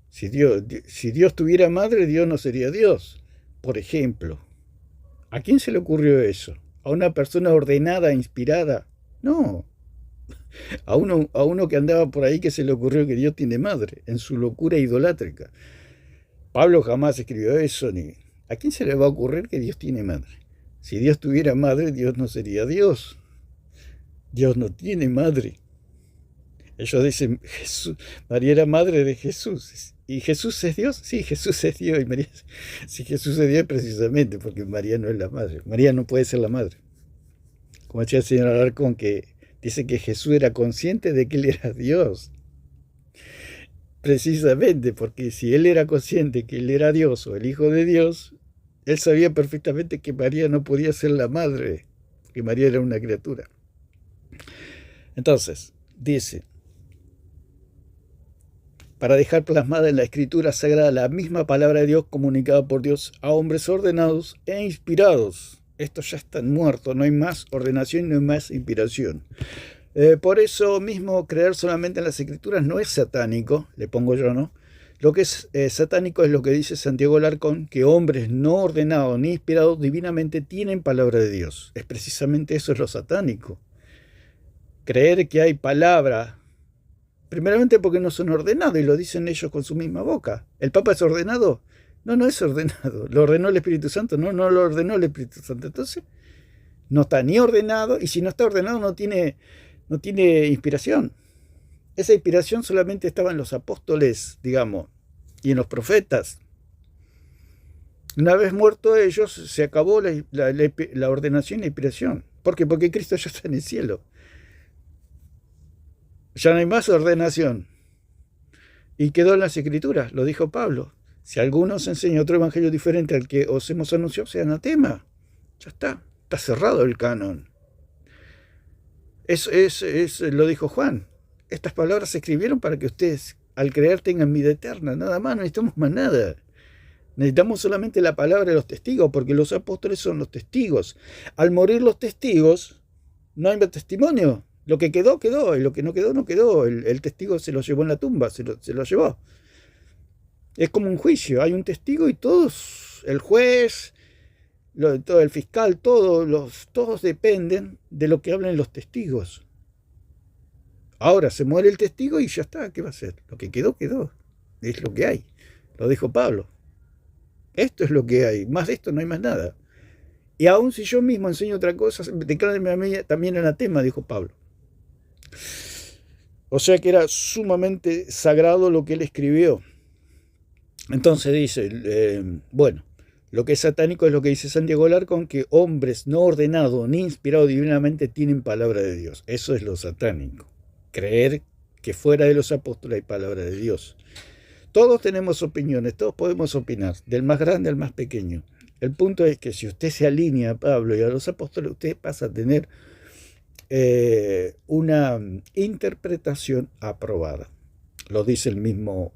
Si Dios tuviera madre, Dios no sería Dios, por ejemplo. ¿A quién se le ocurrió eso? ¿A una persona ordenada, inspirada? No. A uno que andaba por ahí que se le ocurrió que Dios tiene madre, en su locura idolátrica. Pablo jamás escribió eso, ni... ¿A quién se le va a ocurrir que Dios tiene madre? Si Dios tuviera madre, Dios no sería Dios. Dios no tiene madre. Ellos dicen, María era madre de Jesús. ¿Y Jesús es Dios? Sí, Jesús es Dios. Y María, si Jesús es Dios, precisamente, porque María no es la madre. María no puede ser la madre. Como decía el señor Alarcón, que dice que Jesús era consciente de que él era Dios. Precisamente, porque si él era consciente que él era Dios o el Hijo de Dios, él sabía perfectamente que María no podía ser la madre, que María era una criatura. Entonces, dice, para dejar plasmada en la Escritura Sagrada la misma palabra de Dios comunicada por Dios a hombres ordenados e inspirados. Estos ya están muertos, no hay más ordenación, no hay más inspiración. Por eso mismo, creer solamente en las Escrituras no es satánico, le pongo yo, ¿no? Lo que es satánico es lo que dice Santiago Alarcón, que hombres no ordenados ni inspirados divinamente tienen palabra de Dios. Es precisamente eso es lo satánico. Creer que hay palabra, primeramente porque no son ordenados, y lo dicen ellos con su misma boca. ¿El Papa es ordenado? No es ordenado. ¿Lo ordenó el Espíritu Santo? No lo ordenó el Espíritu Santo. Entonces, no está ni ordenado, y si no está ordenado no tiene inspiración. Esa inspiración solamente estaba en los apóstoles, digamos, y en los profetas. Una vez muertos ellos, se acabó la ordenación y la inspiración. ¿Por qué? Porque Cristo ya está en el cielo. Ya no hay más ordenación. Y quedó en las Escrituras, lo dijo Pablo. Si alguno os enseña otro evangelio diferente al que os hemos anunciado, sea anatema. Ya está cerrado el canon. Lo dijo Juan. Estas palabras se escribieron para que ustedes, al creer, tengan vida eterna. Nada más, no necesitamos más nada. Necesitamos solamente la palabra de los testigos, porque los apóstoles son los testigos. Al morir los testigos, no hay más testimonio. Lo que quedó, quedó, y lo que no quedó, no quedó. El testigo se lo llevó en la tumba, se lo llevó. Es como un juicio, hay un testigo y todos, el juez, todo el fiscal, todos dependen de lo que hablen los testigos. Ahora se muere el testigo y ya está, ¿qué va a hacer? Lo que quedó, quedó. Es lo que hay. Lo dijo Pablo. Esto es lo que hay. Más de esto no hay más nada. Y aun si yo mismo enseño otra cosa, declárenme a mí también anatema, dijo Pablo. O sea que era sumamente sagrado lo que él escribió. Entonces dice, bueno, lo que es satánico es lo que dice Santiago Alarcón, que hombres no ordenados ni inspirados divinamente tienen palabra de Dios. Eso es lo satánico. Creer que fuera de los apóstoles hay palabra de Dios. Todos tenemos opiniones, todos podemos opinar, del más grande al más pequeño. El punto es que si usted se alinea a Pablo y a los apóstoles, usted pasa a tener una interpretación aprobada. Lo dice el mismo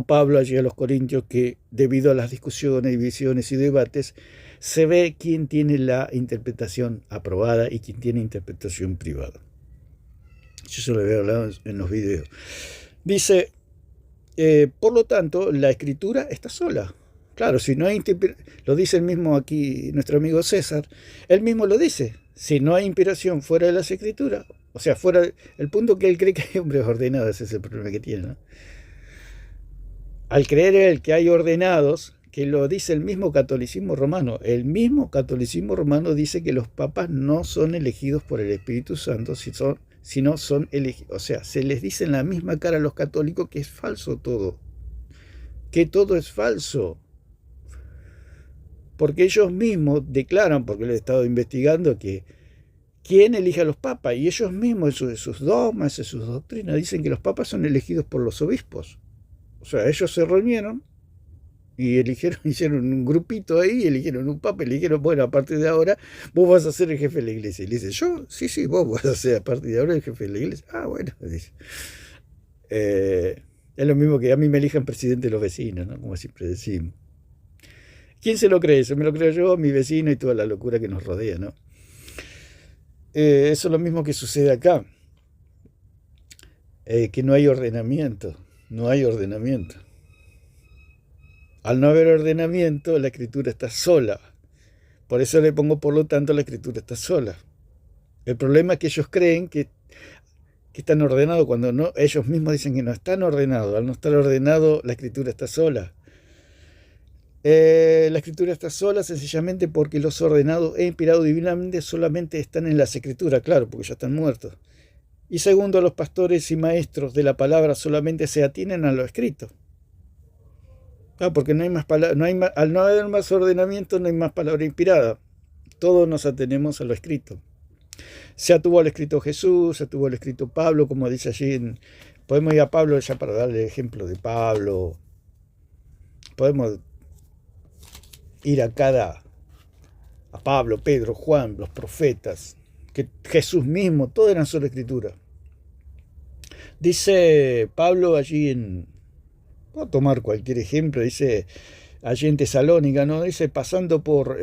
Pablo allí a los Corintios, que debido a las discusiones, divisiones y debates, se ve quién tiene la interpretación aprobada y quién tiene interpretación privada. Yo se lo había hablado en los videos. Dice, por lo tanto, la escritura está sola. Claro, si no hay lo dice el mismo aquí nuestro amigo César, él mismo lo dice. Si no hay inspiración fuera de las escrituras, o sea, fuera el punto que él cree que hay hombres ordenados, ese es el problema que tiene, ¿no? Al creer él que hay ordenados, que lo dice el mismo catolicismo romano dice que los papas no son elegidos por el Espíritu Santo, sino son elegidos. O sea, se les dice en la misma cara a los católicos que es falso todo, que todo es falso. Porque ellos mismos declaran, porque lo he estado investigando, que quién elige a los papas, y ellos mismos en sus dogmas, en sus doctrinas, dicen que los papas son elegidos por los obispos. O sea, ellos se reunieron y hicieron un grupito ahí, eligieron un papa, y le dijeron, bueno, a partir de ahora vos vas a ser el jefe de la iglesia. Y le dice, ¿yo? Sí, vos vas a ser a partir de ahora el jefe de la iglesia. Ah, bueno, dice. Es lo mismo que a mí me elijan presidente de los vecinos, ¿no? Como siempre decimos. ¿Quién se lo cree? Eso me lo creo yo, mi vecino y toda la locura que nos rodea, ¿no? Eso es lo mismo que sucede acá. Que no hay ordenamiento. No hay ordenamiento. Al no haber ordenamiento, la escritura está sola. Por eso le pongo, por lo tanto, la escritura está sola. El problema es que ellos creen que están ordenados cuando no, ellos mismos dicen que no están ordenados. Al no estar ordenado, la escritura está sola. La escritura está sola sencillamente porque los ordenados e inspirados divinamente solamente están en las escrituras, claro, porque ya están muertos. Y segundo, los pastores y maestros de la palabra solamente se atienen a lo escrito. Porque no hay más al no haber más ordenamiento, no hay más palabra inspirada. Todos nos atenemos a lo escrito. Se atuvo al escrito Jesús, se atuvo al escrito Pablo, como dice allí. Podemos ir a Pablo ya para darle ejemplo de Pablo. Podemos ir a Pablo, Pedro, Juan, los profetas, que Jesús mismo, todo eran solo escritura. Dice Pablo allí voy a tomar cualquier ejemplo, dice allí en Tesalónica, ¿no? Dice, pasando por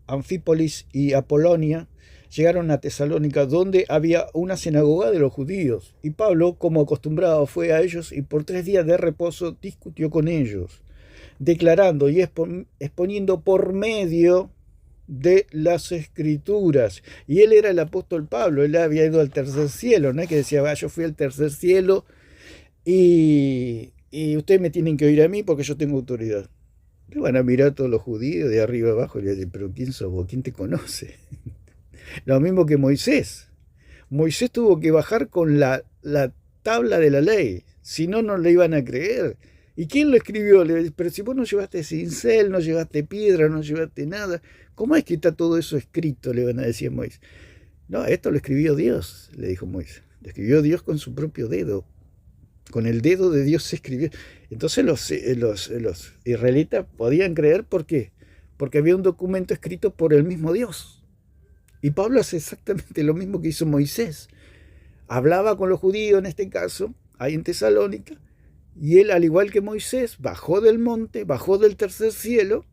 Anfípolis y Apolonia, llegaron a Tesalónica, donde había una sinagoga de los judíos. Y Pablo, como acostumbrado, fue a ellos y por 3 días de reposo discutió con ellos, declarando y exponiendo por medio de las escrituras. Y él era el apóstol Pablo, él había ido al tercer cielo, no es que decía, yo fui al tercer cielo y ustedes me tienen que oír a mí porque yo tengo autoridad. Le van a mirar todos los judíos de arriba abajo y le dicen, pero ¿quién sos vos? ¿Quién te conoce? Lo mismo que Moisés. Moisés tuvo que bajar con la tabla de la ley, si no, no le iban a creer. ¿Y quién lo escribió? Le dice, pero si vos no llevaste cincel, no llevaste piedra, no llevaste nada, ¿cómo es que está todo eso escrito? Le van a decir a Moisés. No, esto lo escribió Dios, le dijo Moisés. Lo escribió Dios con su propio dedo. con el dedo de Dios se escribió. Entonces los israelitas podían creer, ¿por qué? Porque había un documento escrito por el mismo Dios. Y Pablo hace exactamente lo mismo que hizo Moisés. Hablaba con los judíos, en este caso, ahí en Tesalónica, y él, al igual que Moisés, bajó del monte, bajó del tercer cielo,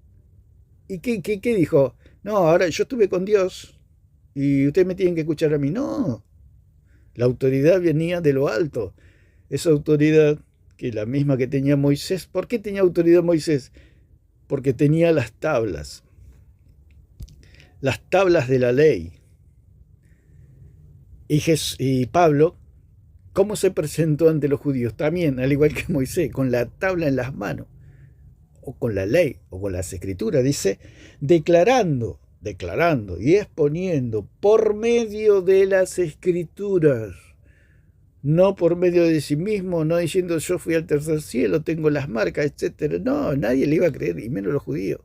y ¿qué dijo? No, ahora yo estuve con Dios, y ustedes me tienen que escuchar a mí. No, la autoridad venía de lo alto. Esa autoridad, que la misma que tenía Moisés. ¿Por qué tenía autoridad Moisés? Porque tenía las tablas de la ley. Y Pablo, ¿cómo se presentó ante los judíos? También, al igual que Moisés, con la tabla en las manos, o con la ley, o con las escrituras, dice, declarando y exponiendo por medio de las escrituras, no por medio de sí mismo, no diciendo yo fui al tercer cielo, tengo las marcas, etc. No, nadie le iba a creer, y menos los judíos.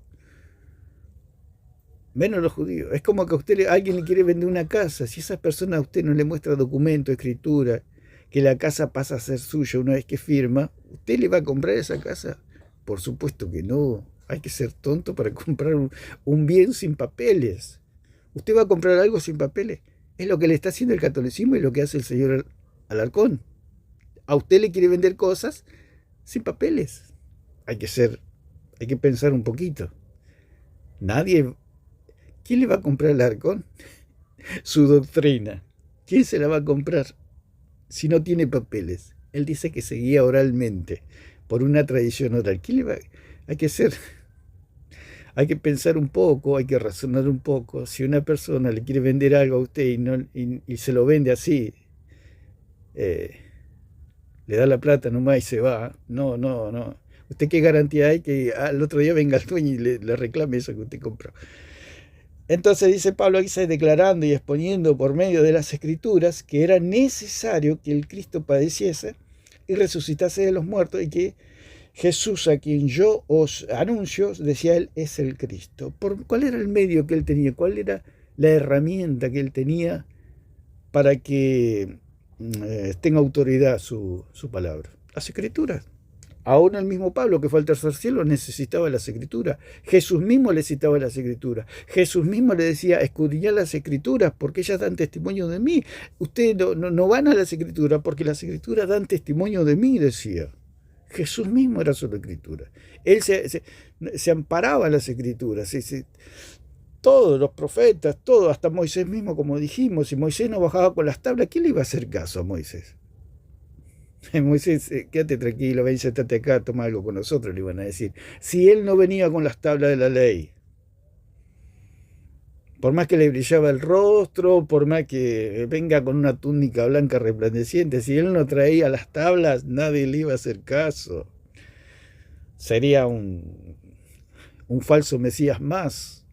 Menos los judíos. Es como que alguien le quiere vender una casa. Si esa persona a usted no le muestra documento, escritura, que la casa pasa a ser suya una vez que firma, ¿usted le va a comprar esa casa? Por supuesto que no. Hay que ser tonto para comprar un bien sin papeles. ¿Usted va a comprar algo sin papeles? Es lo que le está haciendo el catolicismo y lo que hace el señor Alarcón. A usted le quiere vender cosas sin papeles. Hay que pensar un poquito. ¿Quién le va a comprar al Alarcón? Su doctrina. ¿Quién se la va a comprar si no tiene papeles? Él dice que seguía oralmente, por una tradición oral. ¿Quién le va? Hay que pensar un poco, hay que razonar un poco. Si una persona le quiere vender algo a usted y se lo vende así, le da la plata nomás y se va. No. ¿Usted qué garantía hay que al otro día venga el dueño y le reclame eso que usted compró? Entonces dice Pablo aquí, declarando y exponiendo por medio de las escrituras que era necesario que el Cristo padeciese y resucitase de los muertos, y que Jesús, a quien yo os anuncio, decía él, es el Cristo. ¿Cuál era el medio que él tenía? ¿Cuál era la herramienta que él tenía para que tenga autoridad su palabra? Las escrituras. Aún el mismo Pablo, que fue al tercer cielo, necesitaba las escrituras. Jesús mismo le citaba las escrituras. Jesús mismo le decía, escudriñad las escrituras porque ellas dan testimonio de mí. Ustedes no van a las escrituras porque las escrituras dan testimonio de mí, decía. Jesús mismo era solo escritura. Él se amparaba en las escrituras. Todos los profetas, todos, hasta Moisés mismo, como dijimos, si Moisés no bajaba con las tablas, ¿quién le iba a hacer caso a Moisés? Moisés, quédate tranquilo, ven, sentate acá, toma algo con nosotros, le iban a decir. Si él no venía con las tablas de la ley, por más que le brillaba el rostro, por más que venga con una túnica blanca resplandeciente, si él no traía las tablas, nadie le iba a hacer caso. Sería un falso Mesías más.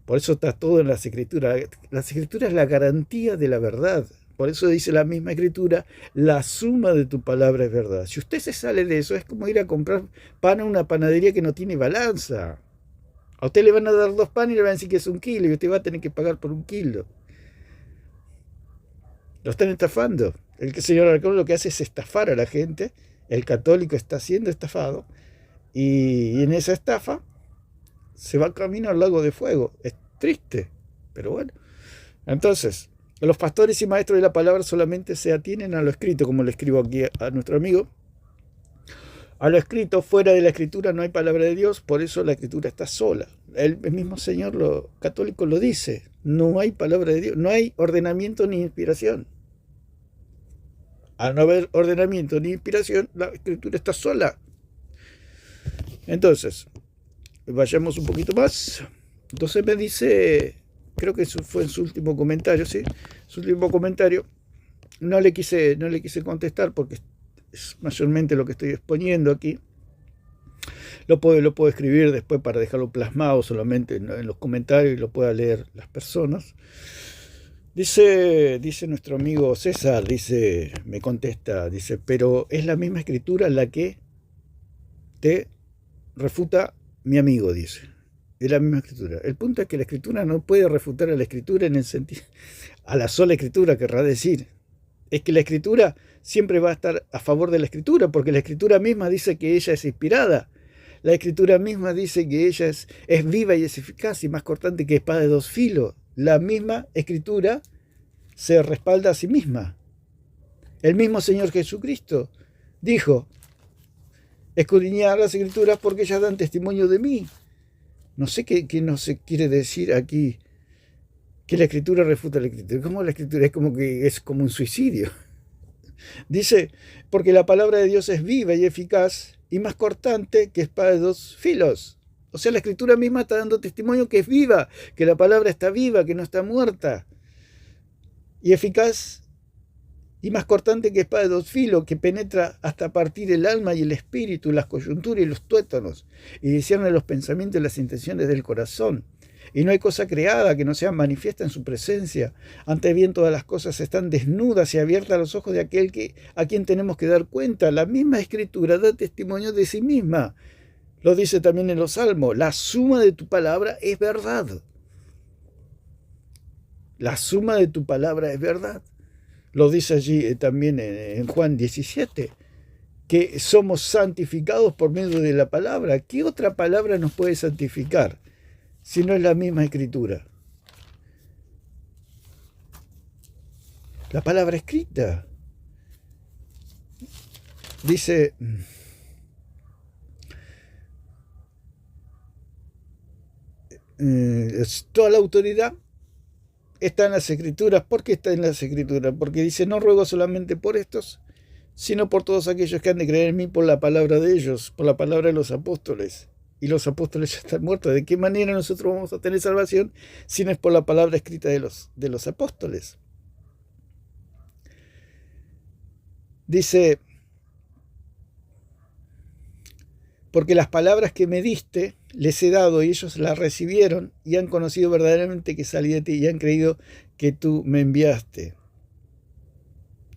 Por eso está todo en las escrituras. Las escrituras es la garantía de la verdad. Por eso dice la misma escritura, la suma de tu palabra es verdad. Si usted se sale de eso, es como ir a comprar pan a una panadería que no tiene balanza. A usted le van a dar 2 panes y le van a decir que es 1 kilo y usted va a tener que pagar por 1 kilo. Lo están estafando. El señor Alarcón lo que hace es estafar a la gente. El católico está siendo estafado. Y en esa estafa se va camino al lago de fuego. Es triste, pero bueno. Entonces, los pastores y maestros de la palabra solamente se atienen a lo escrito, como le escribo aquí a nuestro amigo. A lo escrito, fuera de la escritura no hay palabra de Dios, por eso la escritura está sola. El mismo Señor católico lo dice, no hay palabra de Dios, no hay ordenamiento ni inspiración. Al no haber ordenamiento ni inspiración, la escritura está sola. Entonces, vayamos un poquito más. Entonces me dice, creo que eso fue en su último comentario, ¿sí? Su último comentario, no le quise contestar porque es mayormente lo que estoy exponiendo aquí. Lo puedo escribir después para dejarlo plasmado solamente en los comentarios y lo pueda leer las personas. Dice nuestro amigo César, me contesta, pero es la misma escritura la que te refuta mi amigo, dice. Es la misma escritura. El punto es que la escritura no puede refutar a la escritura en el sentido, a la sola escritura querrá decir. Es que la escritura siempre va a estar a favor de la Escritura, porque la Escritura misma dice que ella es inspirada. La Escritura misma dice que ella es viva y es eficaz y más cortante que espada de dos filos. La misma Escritura se respalda a sí misma. El mismo Señor Jesucristo dijo: escudriñad las Escrituras porque ellas dan testimonio de mí. No sé qué no se quiere decir aquí, que la Escritura refuta la Escritura. ¿Cómo la Escritura? Es como un suicidio. Dice, porque la palabra de Dios es viva y eficaz y más cortante que espada de dos filos. O sea, la Escritura misma está dando testimonio que es viva, que la palabra está viva, que no está muerta. Y eficaz y más cortante que espada de dos filos, que penetra hasta partir el alma y el espíritu, las coyunturas y los tuétanos, y discierne los pensamientos y las intenciones del corazón. Y no hay cosa creada que no sea manifiesta en su presencia. Antes bien, todas las cosas están desnudas y abiertas a los ojos de aquel a quien tenemos que dar cuenta. La misma Escritura da testimonio de sí misma. Lo dice también en los Salmos: la suma de tu palabra es verdad. La suma de tu palabra es verdad. Lo dice allí también en Juan 17, que somos santificados por medio de la palabra. ¿Qué otra palabra nos puede santificar si no es la misma Escritura? La palabra escrita. Dice: toda la autoridad está en las Escrituras. ¿Por qué está en las Escrituras? Porque dice: no ruego solamente por estos, sino por todos aquellos que han de creer en mí por la palabra de ellos, por la palabra de los apóstoles. Y los apóstoles ya están muertos. ¿De qué manera nosotros vamos a tener salvación si no es por la palabra escrita de los apóstoles? Dice: porque las palabras que me diste les he dado, y ellos las recibieron y han conocido verdaderamente que salí de ti y han creído que tú me enviaste.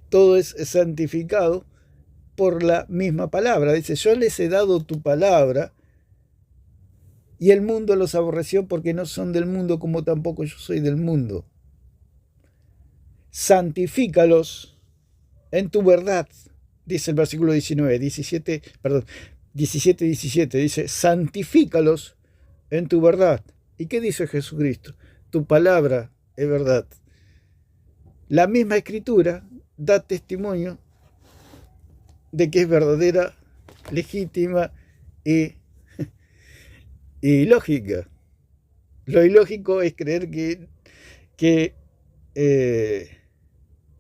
Todo es santificado por la misma palabra. Dice: yo les he dado tu palabra y el mundo los aborreció porque no son del mundo como tampoco yo soy del mundo. Santifícalos en tu verdad, dice el versículo 17, dice: santifícalos en tu verdad. ¿Y qué dice Jesucristo? Tu palabra es verdad. La misma Escritura da testimonio de que es verdadera, legítima y lógica. Lo ilógico es creer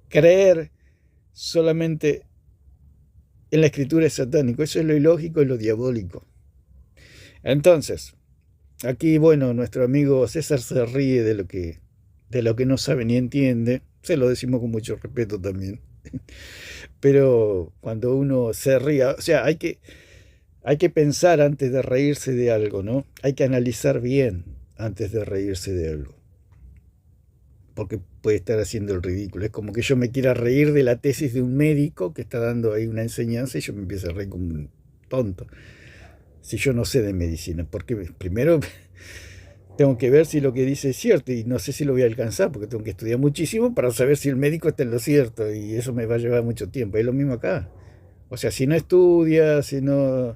creer solamente en la Escritura es satánico. Eso es lo ilógico y lo diabólico. Entonces, aquí, bueno, nuestro amigo César se ríe de lo que no sabe ni entiende. Se lo decimos con mucho respeto también. Pero cuando uno se ríe, o sea, hay que pensar antes de reírse de algo, ¿no? Hay que analizar bien antes de reírse de algo. Porque puede estar haciendo el ridículo. Es como que yo me quiera reír de la tesis de un médico que está dando ahí una enseñanza y yo me empiezo a reír como un tonto. Si yo no sé de medicina, porque primero tengo que ver si lo que dice es cierto y no sé si lo voy a alcanzar porque tengo que estudiar muchísimo para saber si el médico está en lo cierto y eso me va a llevar mucho tiempo. Es lo mismo acá. O sea, si no estudia, si no...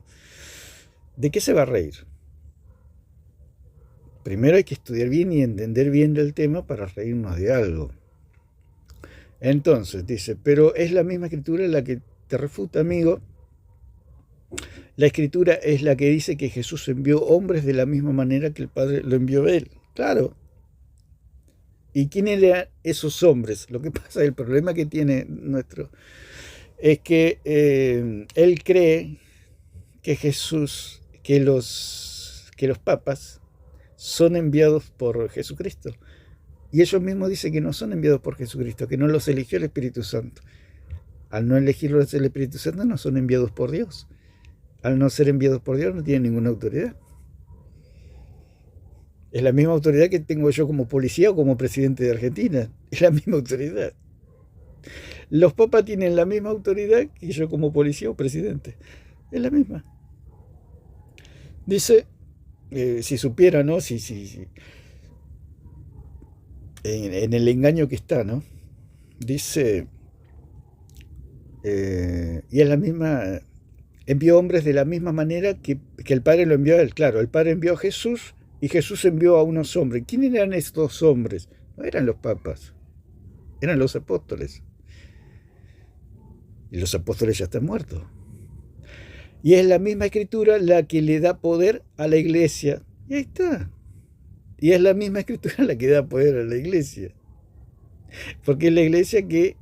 ¿De qué se va a reír? Primero hay que estudiar bien y entender bien del tema para reírnos de algo. Entonces, dice, pero es la misma Escritura la que te refuta, amigo. La Escritura es la que dice que Jesús envió hombres de la misma manera que el Padre lo envió a él. Claro. ¿Y quién eran esos hombres? Lo que pasa, el problema que tiene nuestro, es que él cree que Jesús, que los papas son enviados por Jesucristo. Y ellos mismos dicen que no son enviados por Jesucristo, que no los eligió el Espíritu Santo. Al no elegirlos el Espíritu Santo, no son enviados por Dios. Al no ser enviados por Dios, no tienen ninguna autoridad. Es la misma autoridad que tengo yo como policía o como presidente de Argentina. Es la misma autoridad. Los papas tienen la misma autoridad que yo como policía o presidente. Es la misma. Dice, si supiera, ¿no? Si en el engaño que está, ¿no? Dice Y es la misma, envió hombres de la misma manera que el Padre lo envió a él. Claro, el Padre envió a Jesús y Jesús envió a unos hombres. ¿Quiénes eran estos hombres? No eran los papas, eran los apóstoles. Y los apóstoles ya están muertos. Y es la misma escritura la que le da poder a la iglesia. Y ahí está. Y es la misma escritura la que da poder a la iglesia. Porque es la iglesia que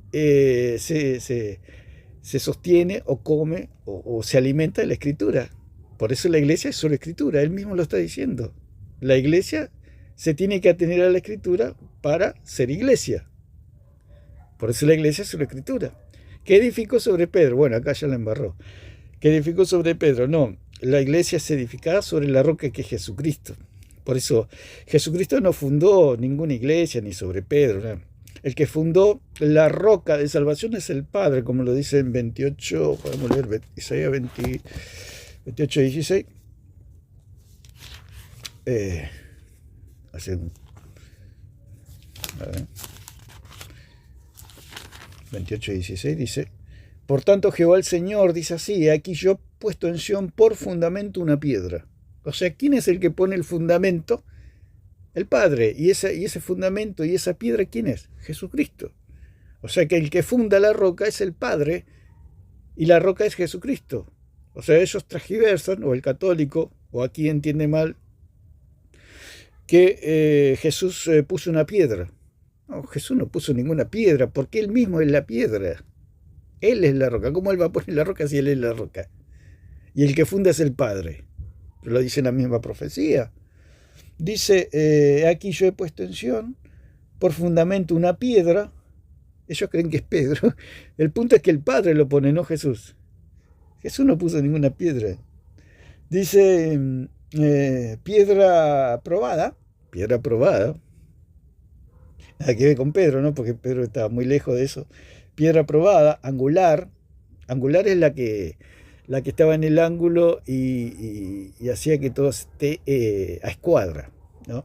se sostiene o come o se alimenta de la escritura. Por eso la iglesia es solo escritura. Él mismo lo está diciendo. La iglesia se tiene que atener a la escritura para ser iglesia. Por eso la iglesia es solo escritura. ¿Qué edificó sobre Pedro? Bueno, acá ya la embarró. ¿Qué edificó sobre Pedro? No, la iglesia es edificada sobre la roca que es Jesucristo. Por eso Jesucristo no fundó ninguna iglesia ni sobre Pedro. ¿No? El que fundó la roca de salvación es el Padre, como lo dice en 28, podemos leer Isaías 28, 16. Hace un, 28, 16 dice: por tanto Jehová el Señor dice así: aquí yo he puesto en Sión por fundamento una piedra. O sea, ¿quién es el que pone el fundamento? El Padre. Y ese fundamento y esa piedra, ¿quién es? Jesucristo. O sea que el que funda la roca es el Padre y la roca es Jesucristo. O sea, ellos transgiversan, o el católico, o aquí entiende mal, que Jesús puso una piedra. No, Jesús no puso ninguna piedra, porque él mismo es la piedra. Él es la roca. ¿Cómo él va a poner la roca si él es la roca? Y el que funda es el Padre. Lo dice en la misma profecía. Dice, aquí yo he puesto en Sión por fundamento una piedra. Ellos creen que es Pedro. El punto es que el Padre lo pone, no Jesús. Jesús no puso ninguna piedra. Dice, piedra probada. Piedra probada. Nada que ver con Pedro, ¿no? Porque Pedro estaba muy lejos de eso. Piedra probada, angular. Angular es la que estaba en el ángulo y hacía que todo esté a escuadra, ¿no?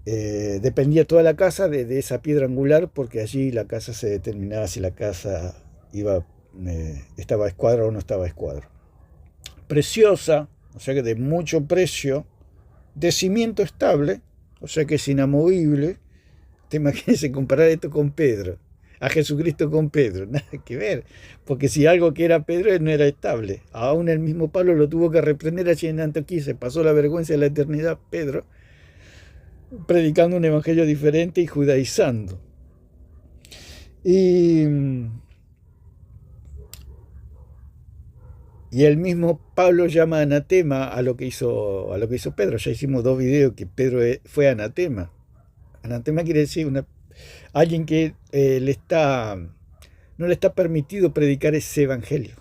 Dependía toda la casa de esa piedra angular, porque allí la casa se determinaba si la casa estaba a escuadra o no estaba a escuadra. Preciosa, o sea que de mucho precio, de cimiento estable, o sea que es inamovible. Te imaginas comparar esto con Pedro, a Jesucristo con Pedro, nada que ver, porque si algo que era Pedro no era estable. Aún el mismo Pablo lo tuvo que reprender allí en Antioquía, se pasó la vergüenza de la eternidad Pedro, predicando un evangelio diferente y judaizando. Y el mismo Pablo llama anatema a lo que hizo Pedro. Ya hicimos 2 videos que Pedro fue anatema. Anatema quiere decir alguien que no le está permitido predicar ese evangelio.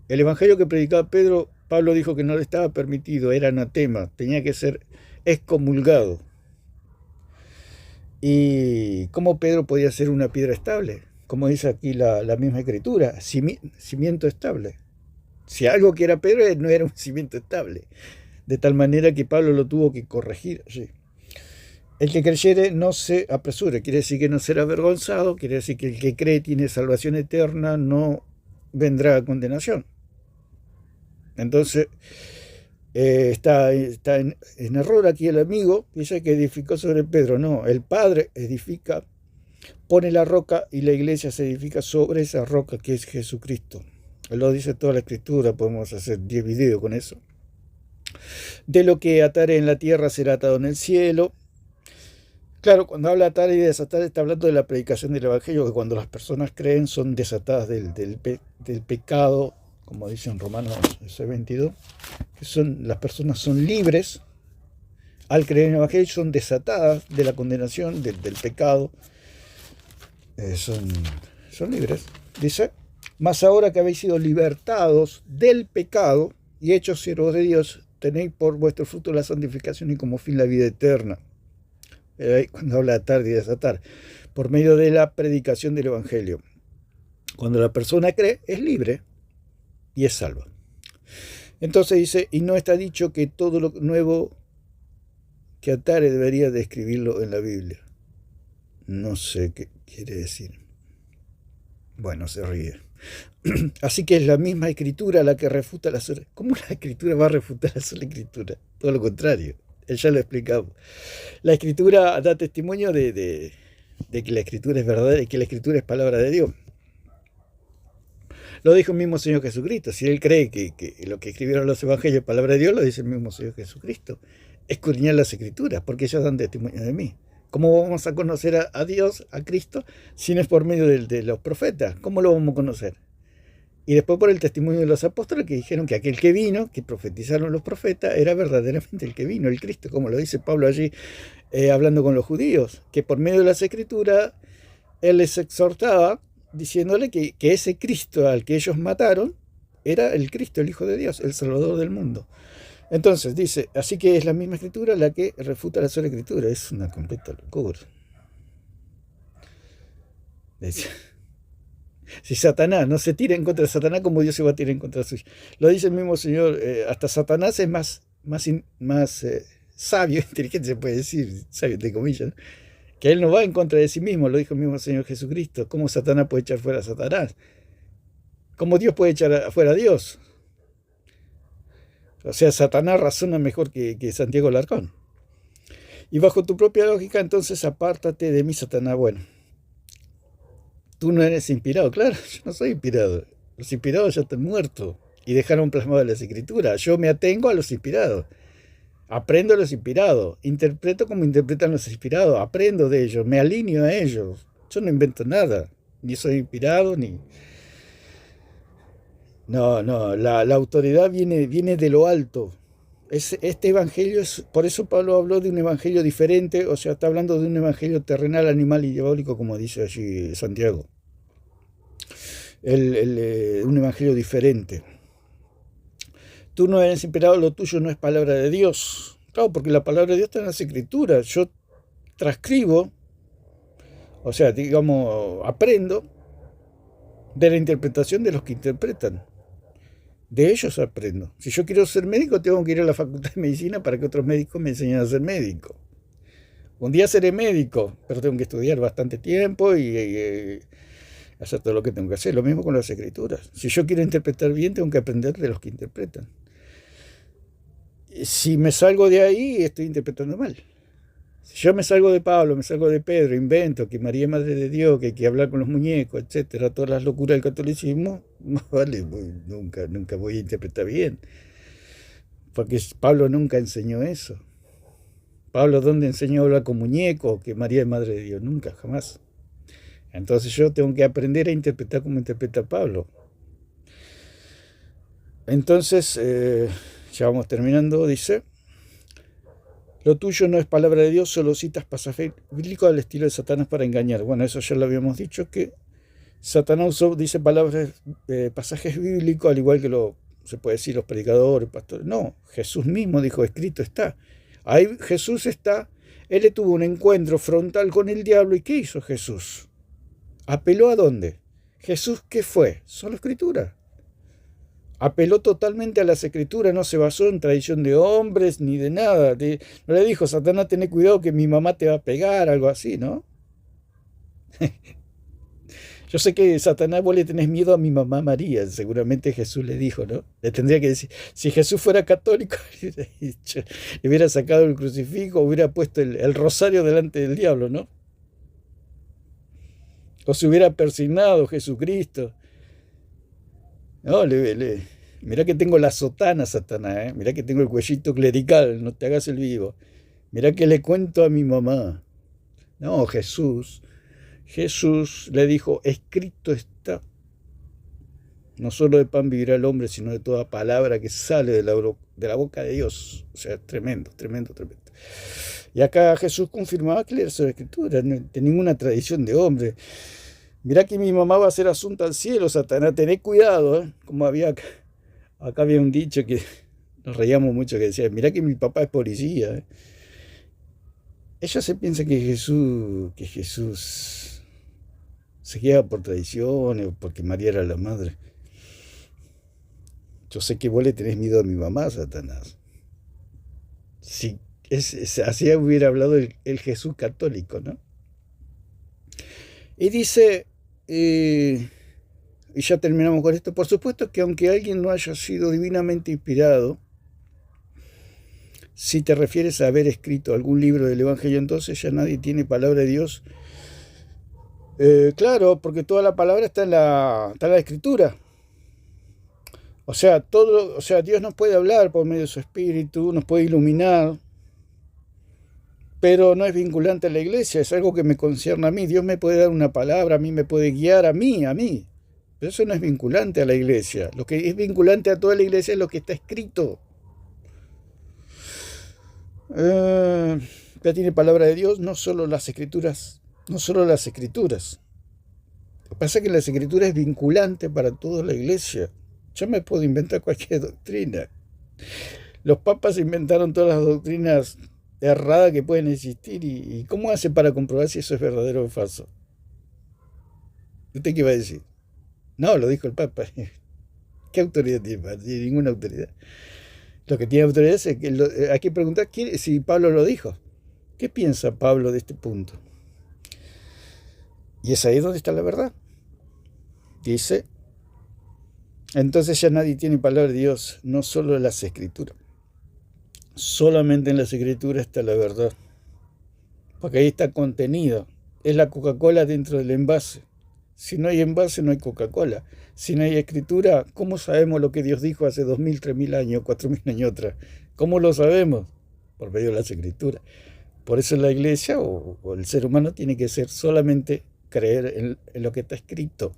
El evangelio que predicaba Pedro, Pablo dijo que no le estaba permitido, era anatema, tenía que ser excomulgado. ¿Y cómo Pedro podía ser una piedra estable? Como dice aquí la misma escritura, cimiento estable. Si algo que era Pedro no era un cimiento estable, de tal manera que Pablo lo tuvo que corregir. Sí. El que creyere no se apresure, quiere decir que no será avergonzado, quiere decir que el que cree tiene salvación eterna, no vendrá a condenación. Entonces, está en error aquí el amigo, dice que edificó sobre Pedro. No, el Padre edifica, pone la roca y la iglesia se edifica sobre esa roca que es Jesucristo. Lo dice toda la escritura, podemos hacer 10 videos con eso. De lo que atare en la tierra será atado en el cielo. Claro, cuando habla atar y desatar está hablando de la predicación del evangelio, que cuando las personas creen son desatadas del pecado, como dice en Romanos 6:22, que las personas son libres al creer en el evangelio, son desatadas de la condenación, del pecado, son libres. Dice, mas ahora que habéis sido libertados del pecado y hechos siervos de Dios, tenéis por vuestro fruto la santificación y como fin la vida eterna. Cuando habla de atar y desatar, por medio de la predicación del evangelio. Cuando la persona cree, es libre y es salva. Entonces dice, y no está dicho que todo lo nuevo que atare debería de escribirlo en la Biblia. No sé qué quiere decir. Bueno, se ríe. Así que es la misma escritura la que refuta la sola. ¿Cómo la escritura va a refutar la sola escritura? Todo lo contrario. Ya lo explicamos. La escritura da testimonio de que la escritura es verdadera y que la escritura es palabra de Dios. Lo dijo el mismo Señor Jesucristo. Si él cree que lo que escribieron los evangelios es palabra de Dios, lo dice el mismo Señor Jesucristo. Escudriñar las escrituras, porque ellas dan testimonio de mí. ¿Cómo vamos a conocer a Dios, a Cristo, si no es por medio de los profetas? ¿Cómo lo vamos a conocer? Y después por el testimonio de los apóstoles que dijeron que aquel que vino, que profetizaron los profetas, era verdaderamente el que vino, el Cristo, como lo dice Pablo allí hablando con los judíos, que por medio de las escrituras él les exhortaba diciéndole que ese Cristo al que ellos mataron era el Cristo, el Hijo de Dios, el Salvador del mundo. Entonces dice, así que es la misma escritura la que refuta la sola escritura. Es una completa locura. Dice, si Satanás no se tira en contra de Satanás, como Dios se va a tirar en contra de suyo. Lo dice el mismo Señor, hasta Satanás es más sabio, inteligente se puede decir, sabio entre comillas, ¿no? Que él no va en contra de sí mismo, lo dijo el mismo Señor Jesucristo. ¿Cómo Satanás puede echar fuera a Satanás? ¿Cómo Dios puede echar afuera a Dios? O sea, Satanás razona mejor que Santiago Larcón. Y bajo tu propia lógica, entonces apártate de mí, Satanás. Bueno, tú no eres inspirado. Claro, yo no soy inspirado. Los inspirados ya están muertos y dejaron plasmadas las escrituras. Yo me atengo a los inspirados. Aprendo a los inspirados. Interpreto como interpretan los inspirados. Aprendo de ellos. Me alineo a ellos. Yo no invento nada. Ni soy inspirado, ni... No, la autoridad viene de lo alto. Este evangelio es, por eso Pablo habló de un evangelio diferente, o sea, está hablando de un evangelio terrenal, animal y diabólico, como dice allí Santiago. Un evangelio diferente. Tú no eres inspirado, lo tuyo no es palabra de Dios. Claro, porque la palabra de Dios está en las escrituras. Yo transcribo, o sea, digamos, aprendo de la interpretación de los que interpretan. De ellos aprendo. Si yo quiero ser médico, tengo que ir a la facultad de medicina para que otros médicos me enseñen a ser médico. Un día seré médico, pero tengo que estudiar bastante tiempo y hacer todo lo que tengo que hacer. Lo mismo con las escrituras. Si yo quiero interpretar bien, tengo que aprender de los que interpretan. Si me salgo de ahí, estoy interpretando mal. Si yo me salgo de Pablo, me salgo de Pedro, invento que María es Madre de Dios, que hay que hablar con los muñecos, etcétera, todas las locuras del catolicismo, vale, nunca voy a interpretar bien. Porque Pablo nunca enseñó eso. Pablo, ¿dónde enseñó a hablar con muñecos? Que María es Madre de Dios. Nunca, jamás. Entonces yo tengo que aprender a interpretar como interpreta Pablo. Entonces, ya vamos terminando, dice... Lo tuyo no es palabra de Dios, solo citas pasajes bíblicos al estilo de Satanás para engañar. Bueno, eso ya lo habíamos dicho, que Satanás usó, dice pasajes bíblicos, al igual que se puede decir los predicadores, pastores. No, Jesús mismo dijo, escrito está. Ahí Jesús está, él tuvo un encuentro frontal con el diablo. ¿Y qué hizo Jesús? ¿Apeló a dónde? Jesús, ¿qué fue? Solo escritura. Apeló totalmente a las escrituras, no se basó en tradición de hombres ni de nada. No le dijo, Satanás, ten cuidado que mi mamá te va a pegar, algo así, ¿no? Yo sé que Satanás, vos le tenés miedo a mi mamá María, seguramente Jesús le dijo, ¿no? Le tendría que decir, si Jesús fuera católico, le hubiera sacado el crucifijo, hubiera puesto el rosario delante del diablo, ¿no? O se hubiera persignado Jesucristo. No, mirá que tengo la sotana, Satanás, mirá que tengo el cuellito clerical, no te hagas el vivo. Mirá que le cuento a mi mamá. No, Jesús le dijo, escrito está. No solo de pan vivirá el hombre, sino de toda palabra que sale de la boca de Dios. O sea, tremendo. Y acá Jesús confirmaba que leer la escritura, no de ninguna tradición de hombre. Mirá que mi mamá va a ser asunta al cielo, Satanás, tened cuidado, ¿eh? Como acá había un dicho que nos reíamos mucho que decía, mirá que mi papá es policía, ¿eh? Ella se piensa que Jesús se guía por tradiciones o porque María era la madre. Yo sé que vos le tenés miedo a mi mamá, Satanás. Si así hubiera hablado el Jesús católico, ¿no? Y dice, y ya terminamos con esto, por supuesto que aunque alguien no haya sido divinamente inspirado, si te refieres a haber escrito algún libro del Evangelio, entonces ya nadie tiene palabra de Dios. Claro, porque toda la palabra está en la Escritura. O sea, Dios nos puede hablar por medio de su Espíritu, nos puede iluminar, pero no es vinculante a la iglesia, es algo que me concierne a mí. Dios me puede dar una palabra, a mí me puede guiar a mí. Pero eso no es vinculante a la iglesia. Lo que es vinculante a toda la iglesia es lo que está escrito. Ya tiene palabra de Dios, no solo las escrituras. Lo que pasa es que las escrituras es vinculante para toda la iglesia. Yo me puedo inventar cualquier doctrina. Los papas inventaron todas las doctrinas erradas que pueden existir. ¿Y cómo hace para comprobar si eso es verdadero o falso? ¿Usted qué va a decir? No, lo dijo el Papa. ¿Qué autoridad tiene? No tiene ninguna autoridad. Lo que tiene autoridad es que hay que preguntar si Pablo lo dijo. ¿Qué piensa Pablo de este punto? Y es ahí donde está la verdad. Dice, entonces ya nadie tiene palabra de Dios, no solo en las Escrituras. Solamente en las Escrituras está la verdad. Porque ahí está contenido. Es la Coca-Cola dentro del envase. Si no hay envase, no hay Coca-Cola. Si no hay Escritura, ¿cómo sabemos lo que Dios dijo hace 2000, 3000 años, 4000 años atrás? ¿Cómo lo sabemos? Por medio de las Escrituras. Por eso la iglesia o el ser humano tiene que ser solamente creer en lo que está escrito.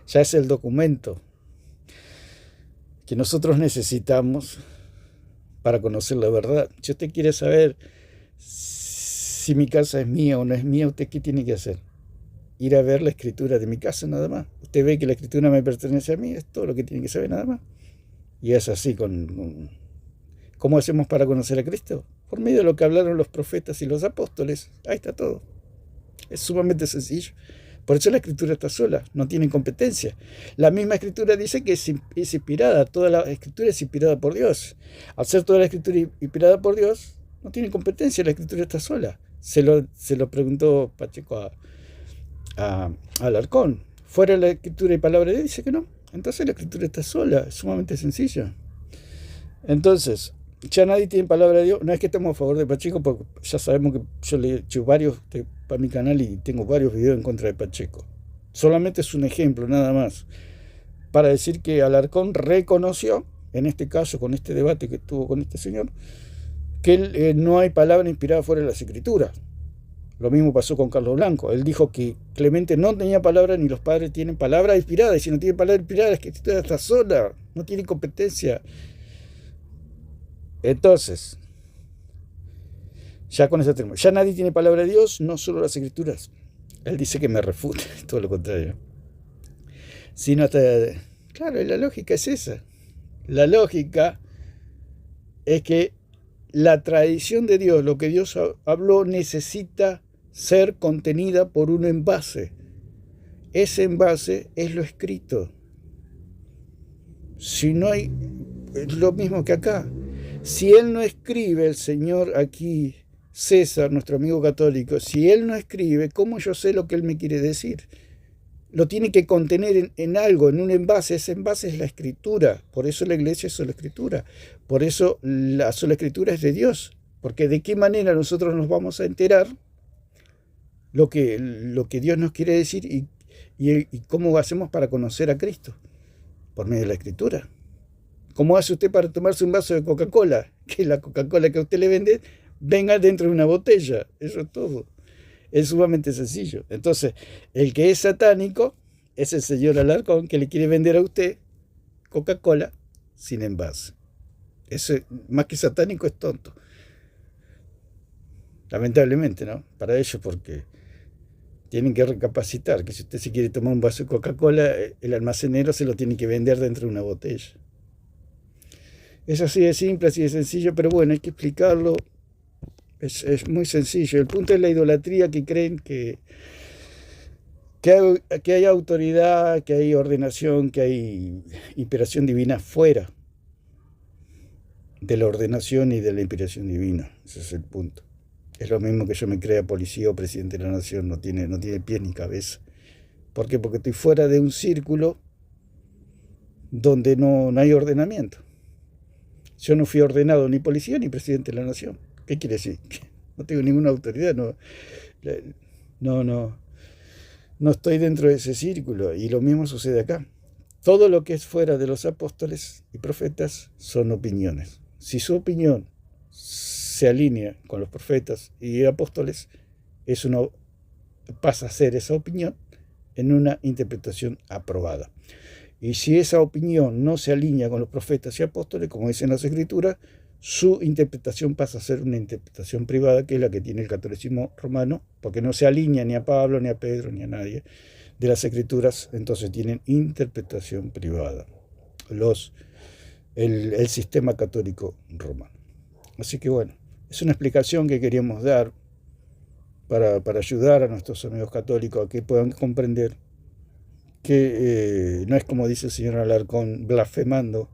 Ya es el documento que nosotros necesitamos para conocer la verdad. Si usted quiere saber si mi casa es mía o no es mía, ¿usted qué tiene que hacer? Ir a ver la escritura de mi casa nada más. Usted ve que la escritura me pertenece a mí, es todo lo que tiene que saber nada más. Y es así ¿cómo hacemos para conocer a Cristo? Por medio de lo que hablaron los profetas y los apóstoles. Ahí está todo. Es sumamente sencillo. Por eso la escritura está sola, no tiene competencia. La misma escritura dice que es inspirada, toda la escritura es inspirada por Dios. Al ser toda la escritura inspirada por Dios, no tiene competencia, la escritura está sola. Se lo preguntó Pacheco a Alarcón. ¿Fuera la escritura y palabra de Dios? Dice que no. Entonces la escritura está sola, es sumamente sencillo. Entonces, ya nadie tiene palabra de Dios. No es que estemos a favor de Pacheco, porque ya sabemos que yo le he hecho varios para mi canal y tengo varios videos en contra de Pacheco. Solamente es un ejemplo, nada más, para decir que Alarcón reconoció, en este caso, con este debate que tuvo con este señor, que no hay palabra inspirada fuera de las Escrituras. Lo mismo pasó con Carlos Blanco. Él dijo que Clemente no tenía palabra, ni los padres tienen palabra inspirada. Y si no tiene palabra inspirada, la escritura está sola, no tiene competencia. Entonces, ya con ese término, ya nadie tiene palabra de Dios, no solo las Escrituras. Él dice que me refuta, todo lo contrario. Sino hasta, claro, la lógica es esa. La lógica es que la tradición de Dios, lo que Dios habló, necesita ser contenida por un envase. Ese envase es lo escrito. Si no hay, es lo mismo que acá. Si él no escribe, el señor aquí, César, nuestro amigo católico, si él no escribe, ¿cómo yo sé lo que él me quiere decir? Lo tiene que contener en algo, en un envase. Ese envase es la escritura. Por eso la iglesia es sola escritura. Por eso la sola escritura es de Dios. Porque de qué manera nosotros nos vamos a enterar lo que Dios nos quiere decir y cómo hacemos para conocer a Cristo. Por medio de la escritura. ¿Cómo hace usted para tomarse un vaso de Coca-Cola? Que la Coca-Cola que a usted le vende venga dentro de una botella. Eso es todo. Es sumamente sencillo. Entonces, el que es satánico es el señor Alarcón, que le quiere vender a usted Coca-Cola sin envase. Eso, más que satánico, es tonto. Lamentablemente, ¿no? Para ellos, porque tienen que recapacitar que si usted se quiere tomar un vaso de Coca-Cola, el almacenero se lo tiene que vender dentro de una botella. Es así de simple, así de sencillo, pero bueno, hay que explicarlo. Es muy sencillo. El punto es la idolatría, que creen que hay autoridad, que hay ordenación, que hay inspiración divina fuera de la ordenación y de la inspiración divina. Ese es el punto. Es lo mismo que yo me crea policía o presidente de la nación, no tiene pies ni cabeza. ¿Por qué? Porque estoy fuera de un círculo donde no hay ordenamiento. Yo no fui ordenado ni policía ni presidente de la nación. ¿Qué quiere decir? No tengo ninguna autoridad, no estoy dentro de ese círculo. Y lo mismo sucede acá. Todo lo que es fuera de los apóstoles y profetas son opiniones. Si su opinión se alinea con los profetas y apóstoles, pasa a ser esa opinión en una interpretación aprobada. Y si esa opinión no se alinea con los profetas y apóstoles, como dicen las Escrituras, su interpretación pasa a ser una interpretación privada, que es la que tiene el catolicismo romano, porque no se alinea ni a Pablo, ni a Pedro, ni a nadie de las Escrituras, entonces tienen interpretación privada el sistema católico romano. Así que bueno, es una explicación que queríamos dar para ayudar a nuestros amigos católicos a que puedan comprender que no es como dice el señor Alarcón, blasfemando,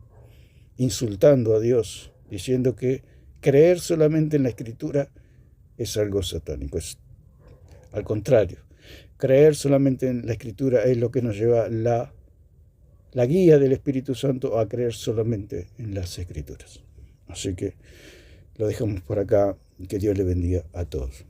insultando a Dios, diciendo que creer solamente en la Escritura es algo satánico. Es al contrario, creer solamente en la Escritura es lo que nos lleva la guía del Espíritu Santo a creer solamente en las Escrituras. Así que lo dejamos por acá. Que Dios le bendiga a todos.